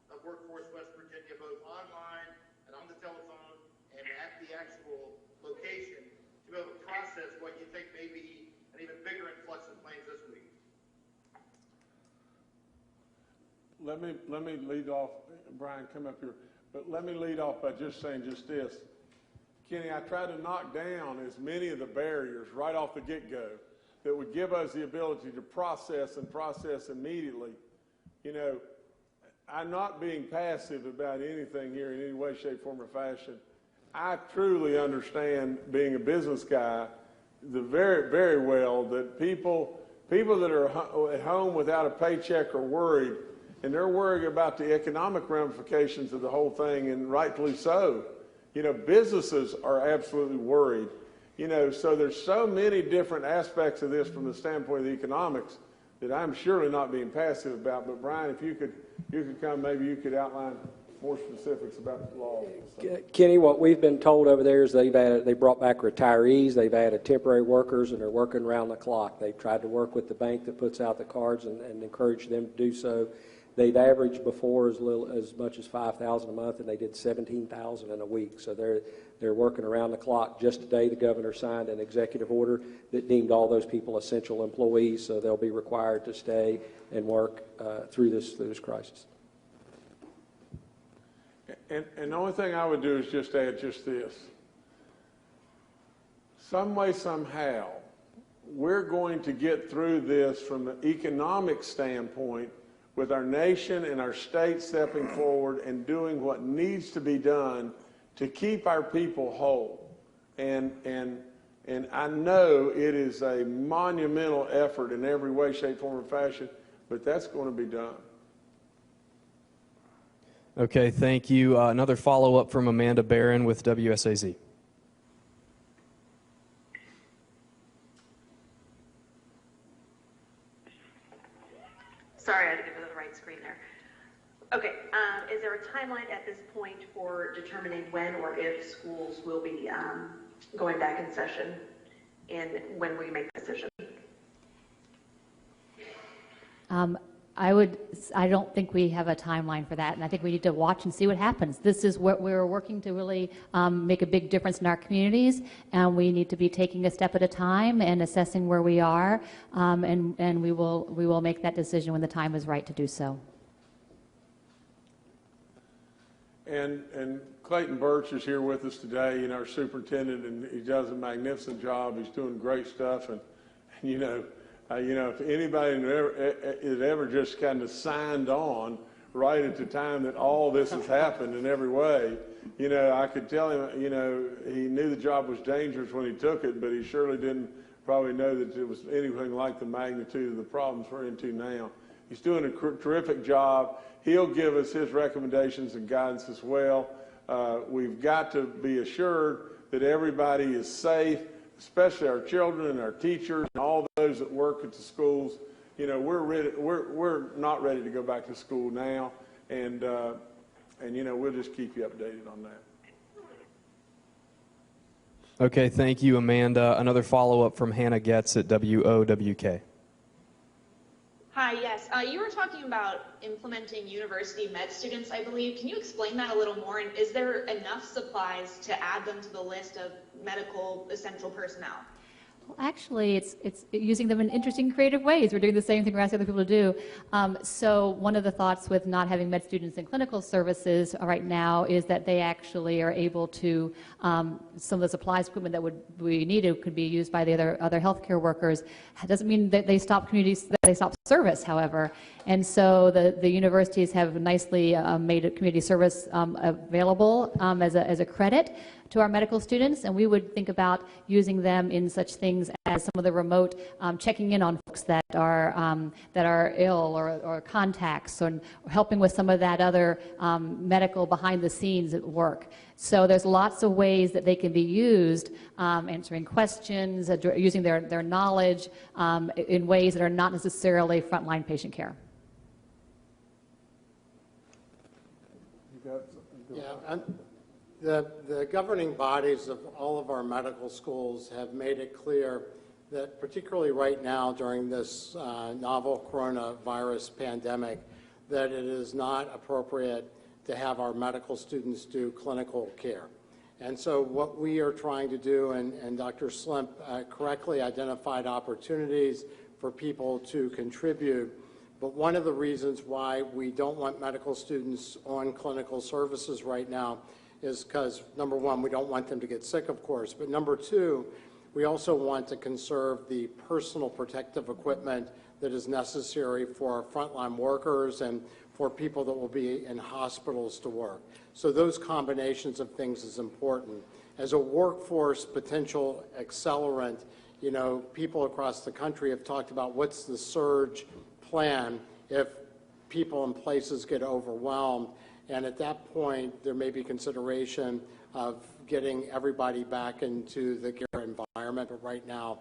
of Workforce West Virginia, both online and on the telephone and at the actual location, to be able to process what you think may be an even bigger influx of planes this week? Let me lead off, Brian, come up here, but let me lead off by just saying just this. Kenny, I tried to knock down as many of the barriers right off the get-go that would give us the ability to process immediately. You know, I'm not being passive about anything here in any way, shape, form, or fashion. I truly understand, being a business guy, very, very well, that people that are at home without a paycheck are worried, and they're worried about the economic ramifications of the whole thing, and rightfully so. You know, businesses are absolutely worried. You know, so there's so many different aspects of this from the standpoint of the economics that I'm surely not being passive about. But Brian, if you could come, maybe you could outline more specifics about the law. So. Kenny, what we've been told over there is they brought back retirees, they've added temporary workers, and they're working around the clock. They've tried to work with the bank that puts out the cards and encourage them to do so. They've averaged before as much as $5,000 a month, and they did $17,000 in a week. So they're working around the clock. Just today, the governor signed an executive order that deemed all those people essential employees, so they'll be required to stay and work through this crisis. And the only thing I would do is just add just this. Some way, somehow, we're going to get through this from an economic standpoint with our nation and our state stepping forward and doing what needs to be done to keep our people whole. And I know it is a monumental effort in every way, shape, form, or fashion, but that's going to be done. Okay, thank you. Another follow-up from Amanda Barron with WSAZ. Sorry, I had to get to the right screen there. Okay, is there a timeline at this point for determining when or if schools will be going back in session and when we make the decision? I don't think we have a timeline for that, and I think we need to watch and see what happens. This is what we're working to really make a big difference in our communities, and we need to be taking a step at a time and assessing where we are, and we will make that decision when the time is right to do so. And Clayton Birch is here with us today, our superintendent, and he does a magnificent job. He's doing great stuff, and if anybody has ever just kind of signed on right at the time that all this has happened in every way, I could tell him, he knew the job was dangerous when he took it, but he surely didn't probably know that it was anything like the magnitude of the problems we're into now. He's doing a terrific job. He'll give us his recommendations and guidance as well. We've got to be assured that everybody is safe, especially our children and our teachers and all those that work at the schools. We're not ready to go back to school now, and we'll just keep you updated on that. Okay, thank you, Amanda. Another follow-up from Hannah Getz at WOWK. Hi, yes. You were talking about implementing university med students, I believe. Can you explain that a little more? And is there enough supplies to add them to the list of medical essential personnel? Well, actually, it's using them in interesting, creative ways. We're doing the same thing we're asking other people to do. So one of the thoughts with not having med students in clinical services right now is that they actually are able to, some of the supplies, equipment that we needed could be used by the other healthcare workers. That doesn't mean that they stop service, however. And so the universities have nicely made a community service available as a credit to our medical students, and we would think about using them in such things as some of the remote checking in on folks that are ill or contacts, and helping with some of that other medical behind the scenes at work. So there's lots of ways that they can be used, answering questions, using their knowledge in ways that are not necessarily frontline patient care. Yeah, the governing bodies of all of our medical schools have made it clear that particularly right now during this novel coronavirus pandemic, that it is not appropriate to have our medical students do clinical care. And so what we are trying to do, and Dr. Slimp correctly identified opportunities for people to contribute, but one of the reasons why we don't want medical students on clinical services right now is because, number one, we don't want them to get sick, of course, but number two, we also want to conserve the personal protective equipment that is necessary for our frontline workers and for people that will be in hospitals to work. So those combinations of things is important. As a workforce potential accelerant, people across the country have talked about what's the surge plan if people and places get overwhelmed. And at that point, there may be consideration of getting everybody back into the care environment. But right now,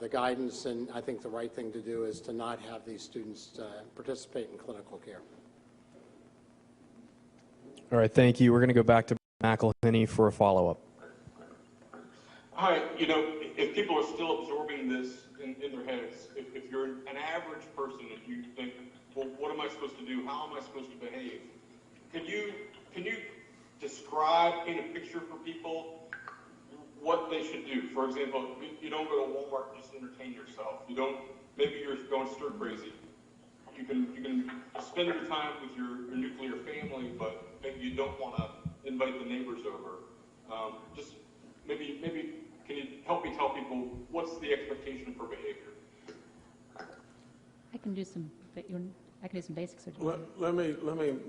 the guidance, and I think the right thing to do, is to not have these students participate in clinical care. All right, thank you. We're going to go back to McElhenney for a follow-up. Hi, you know, if people are still absorbing this in their heads, if you're an average person and you think, well, what am I supposed to do? How am I supposed to behave? Can you describe, paint a picture for people what they should do? For example, you don't go to Walmart and just entertain yourself. You don't, maybe you're going stir crazy. You can spend your time with your nuclear family, but maybe you don't want to invite the neighbors over. Just maybe can you help me tell people what's the expectation for behavior? I can do some basics. Let me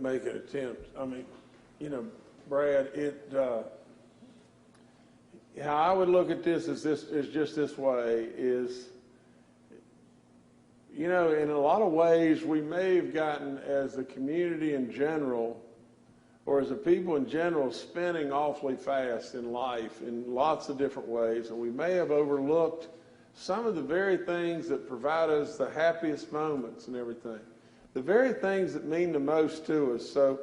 make an attempt. I mean, you know, Brad, how I would look at this is just this way is, you know, in a lot of ways we may have gotten, as the community in general, or as the people in general, spinning awfully fast in life in lots of different ways, and we may have overlooked some of the very things that provide us the happiest moments and everything, the very things that mean the most to us. So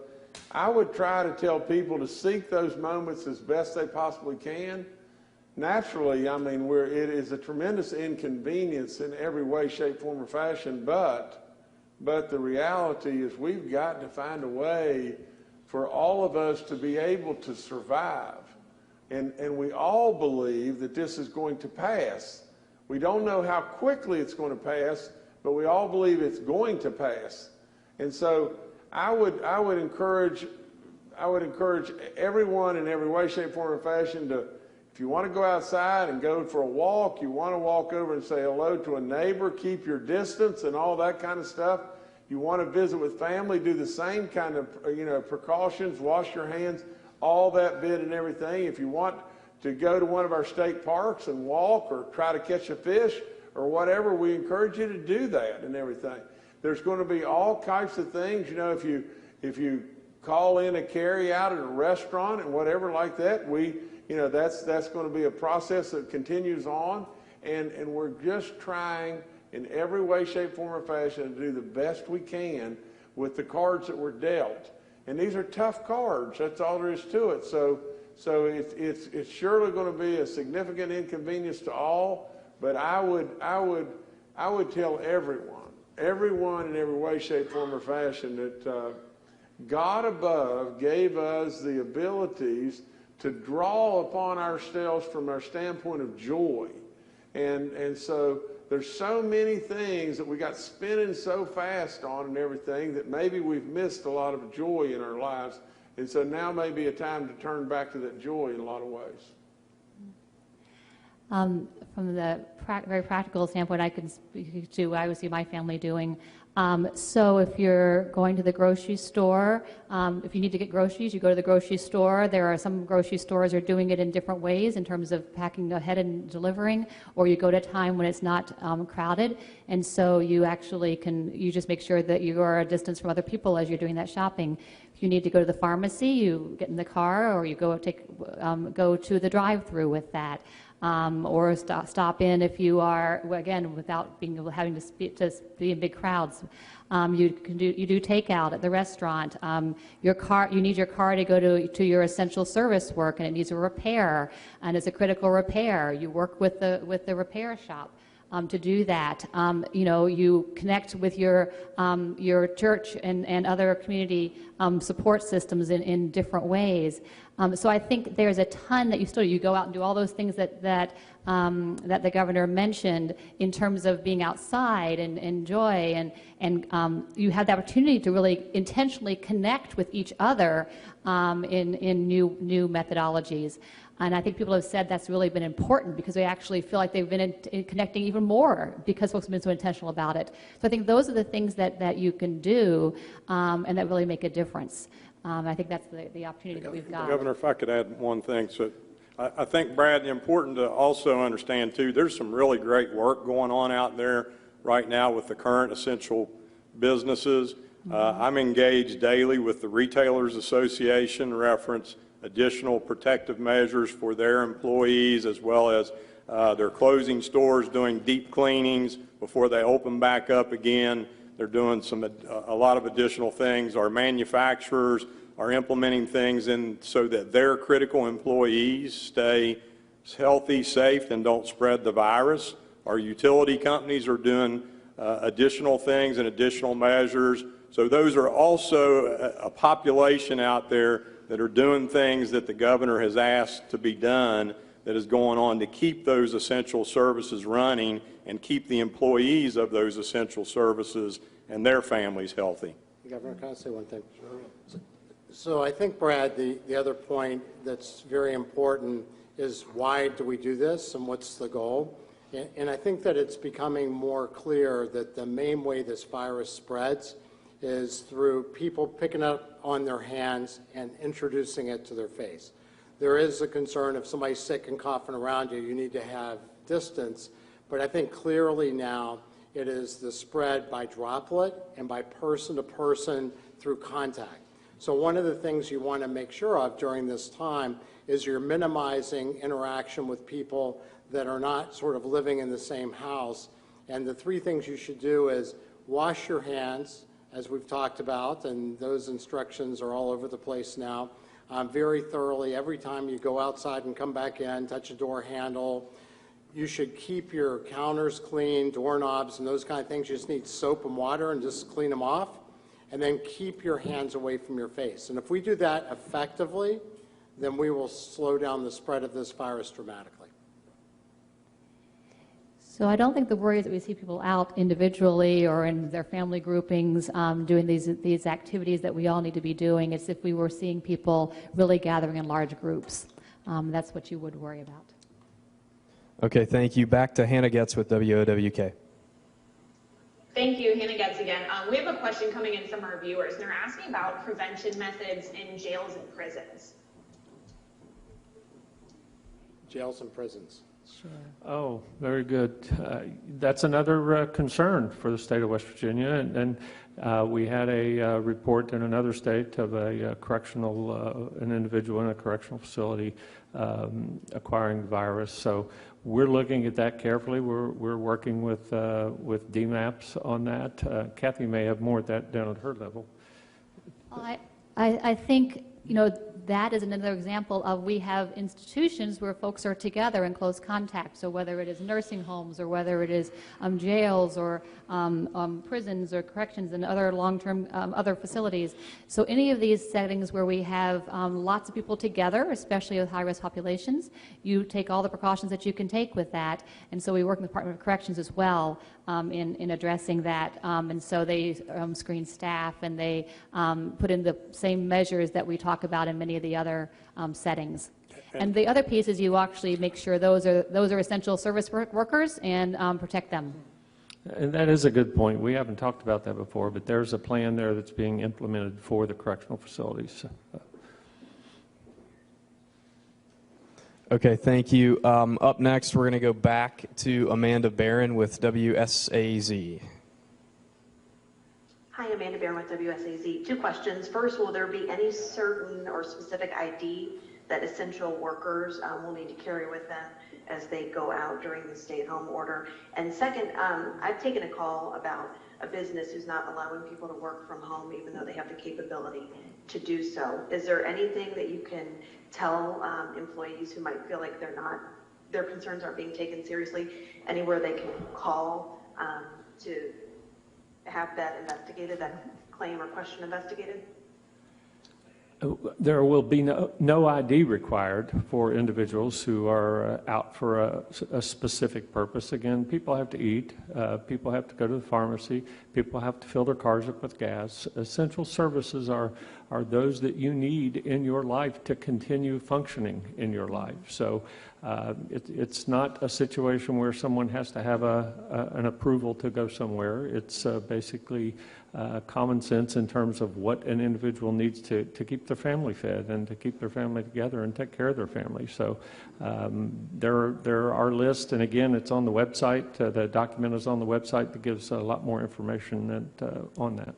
I would try to tell people to seek those moments as best they possibly can. Naturally, I mean, it is a tremendous inconvenience in every way, shape, form, or fashion, but the reality is we've got to find a way for all of us to be able to survive. And we all believe that this is going to pass. We don't know how quickly it's going to pass, but we all believe it's going to pass. And so I would encourage everyone in every way, shape, form, or fashion to, if you want to go outside and go for a walk, you want to walk over and say hello to a neighbor, keep your distance and all that kind of stuff. You want to visit with family, do the same kind of, you know, precautions, wash your hands, all that bit and everything. If you want to go to one of our state parks and walk or try to catch a fish or whatever, we encourage you to do that and everything. There's going to be all types of things. You know, if you call in a carry out at a restaurant and whatever like that, that's going to be a process that continues on, and we're just trying in every way, shape, form, or fashion to do the best we can with the cards that we're dealt. And these are tough cards. That's all there is to it. So it's surely going to be a significant inconvenience to all. But I would tell everyone in every way, shape, form, or fashion that God above gave us the abilities to draw upon ourselves from our standpoint of joy. And so there's so many things that we got spinning so fast on and everything that maybe we've missed a lot of joy in our lives. And so now may be a time to turn back to that joy in a lot of ways. From the very practical standpoint, I can speak to what I would see my family doing. So if you're going to the grocery store, if you need to get groceries, you go to the grocery store. There are some grocery stores are doing it in different ways in terms of packing ahead and delivering, or you go to a time when it's not crowded. And so you actually you just make sure that you are a distance from other people as you're doing that shopping. If you need to go to the pharmacy, you get in the car, or you go to the drive-through with that. Or stop in if you are, again, without having to be in big crowds. You do takeout at the restaurant. You need your car to go to your essential service work, and it needs a repair, and it's a critical repair. You work with the repair shop to do that. You connect with your church and other community support systems in different ways. So I think there's a ton that you go out and do all those things that the governor mentioned in terms of being outside and enjoy, and you have the opportunity to really intentionally connect with each other in new methodologies. And I think people have said that's really been important because they actually feel like they've been connecting even more because folks have been so intentional about it. So I think those are the things that you can do and that really make a difference. I think that's the opportunity that we've got. Governor, if I could add one thing. So I think, Brad, important to also understand, too, there's some really great work going on out there right now with the current essential businesses. I'm engaged daily with the Retailers Association, reference additional protective measures for their employees, as well as they're closing stores, doing deep cleanings before they open back up again. They're doing a lot of additional things. Our manufacturers are implementing things so that their critical employees stay healthy, safe, and don't spread the virus. Our utility companies are doing additional things and additional measures. So those are also a population out there that are doing things that the governor has asked to be done that is going on to keep those essential services running and keep the employees of those essential services and their families healthy. Governor, can I say one thing? Sure. So I think, Brad, the other point that's very important is why do we do this and what's the goal? And I think that it's becoming more clear that the main way this virus spreads is through people picking up on their hands and introducing it to their face. There is a concern if somebody's sick and coughing around you, you need to have distance. But I think clearly now it is the spread by droplet and by person to person through contact. So one of the things you want to make sure of during this time is you're minimizing interaction with people that are not sort of living in the same house. And the three things you should do is wash your hands, as we've talked about, and those instructions are all over the place now, very thoroughly. Every time you go outside and come back in, touch a door handle. You should keep your counters clean, doorknobs, and those kind of things. You just need soap and water and just clean them off. And then keep your hands away from your face. And if we do that effectively, then we will slow down the spread of this virus dramatically. So I don't think the worry is that we see people out individually or in their family groupings doing these activities that we all need to be doing. It's if we were seeing people really gathering in large groups. That's what you would worry about. Okay, thank you. Back to Hannah Getz with WOWK. Thank you, Hannah Getz again. We have a question coming in from our viewers, and they're asking about prevention methods in jails and prisons. Jails and prisons. Sure. Oh, very good. That's another concern for the state of West Virginia, and we had a report in another state of a an individual in a correctional facility acquiring the virus. So we're looking at that carefully. We're working with DMAPs on that. Kathy may have more of that down at her level. I think, that is another example of we have institutions where folks are together in close contact. So whether it is nursing homes or whether it is jails or prisons or corrections and other long-term other facilities. So any of these settings where we have lots of people together, especially with high-risk populations, you take all the precautions that you can take with that. And so we work with the Department of Corrections as well in addressing that. And so they screen staff and they put in the same measures that we talk about in many of the other settings. And the other piece is you actually make sure those are essential service workers and protect them. And that is a good point. We haven't talked about that before, but there's a plan there that's being implemented for the correctional facilities. Okay, thank you. Up next, we're going to go back to Amanda Barron with WSAZ. Hi, Amanda Barron with WSAZ. Two questions. First, will there be any certain or specific ID that essential workers will need to carry with them as they go out during the stay-at-home order? And second, I've taken a call about a business who's not allowing people to work from home even though they have the capability to do so. Is there anything that you can tell employees who might feel like their concerns aren't being taken seriously, anywhere they can call to have that investigated, that claim or question investigated? There will be no ID required for individuals who are out for a specific purpose. Again, people have to eat, people have to go to the pharmacy, people have to fill their cars up with gas. Essential services are those that you need in your life to continue functioning in your life. So it's not a situation where someone has to have an approval to go somewhere. It's basically common sense in terms of what an individual needs to keep their family fed and to keep their family together and take care of their family. So there are lists, and again, it's on the website. The document is on the website that gives a lot more information on that.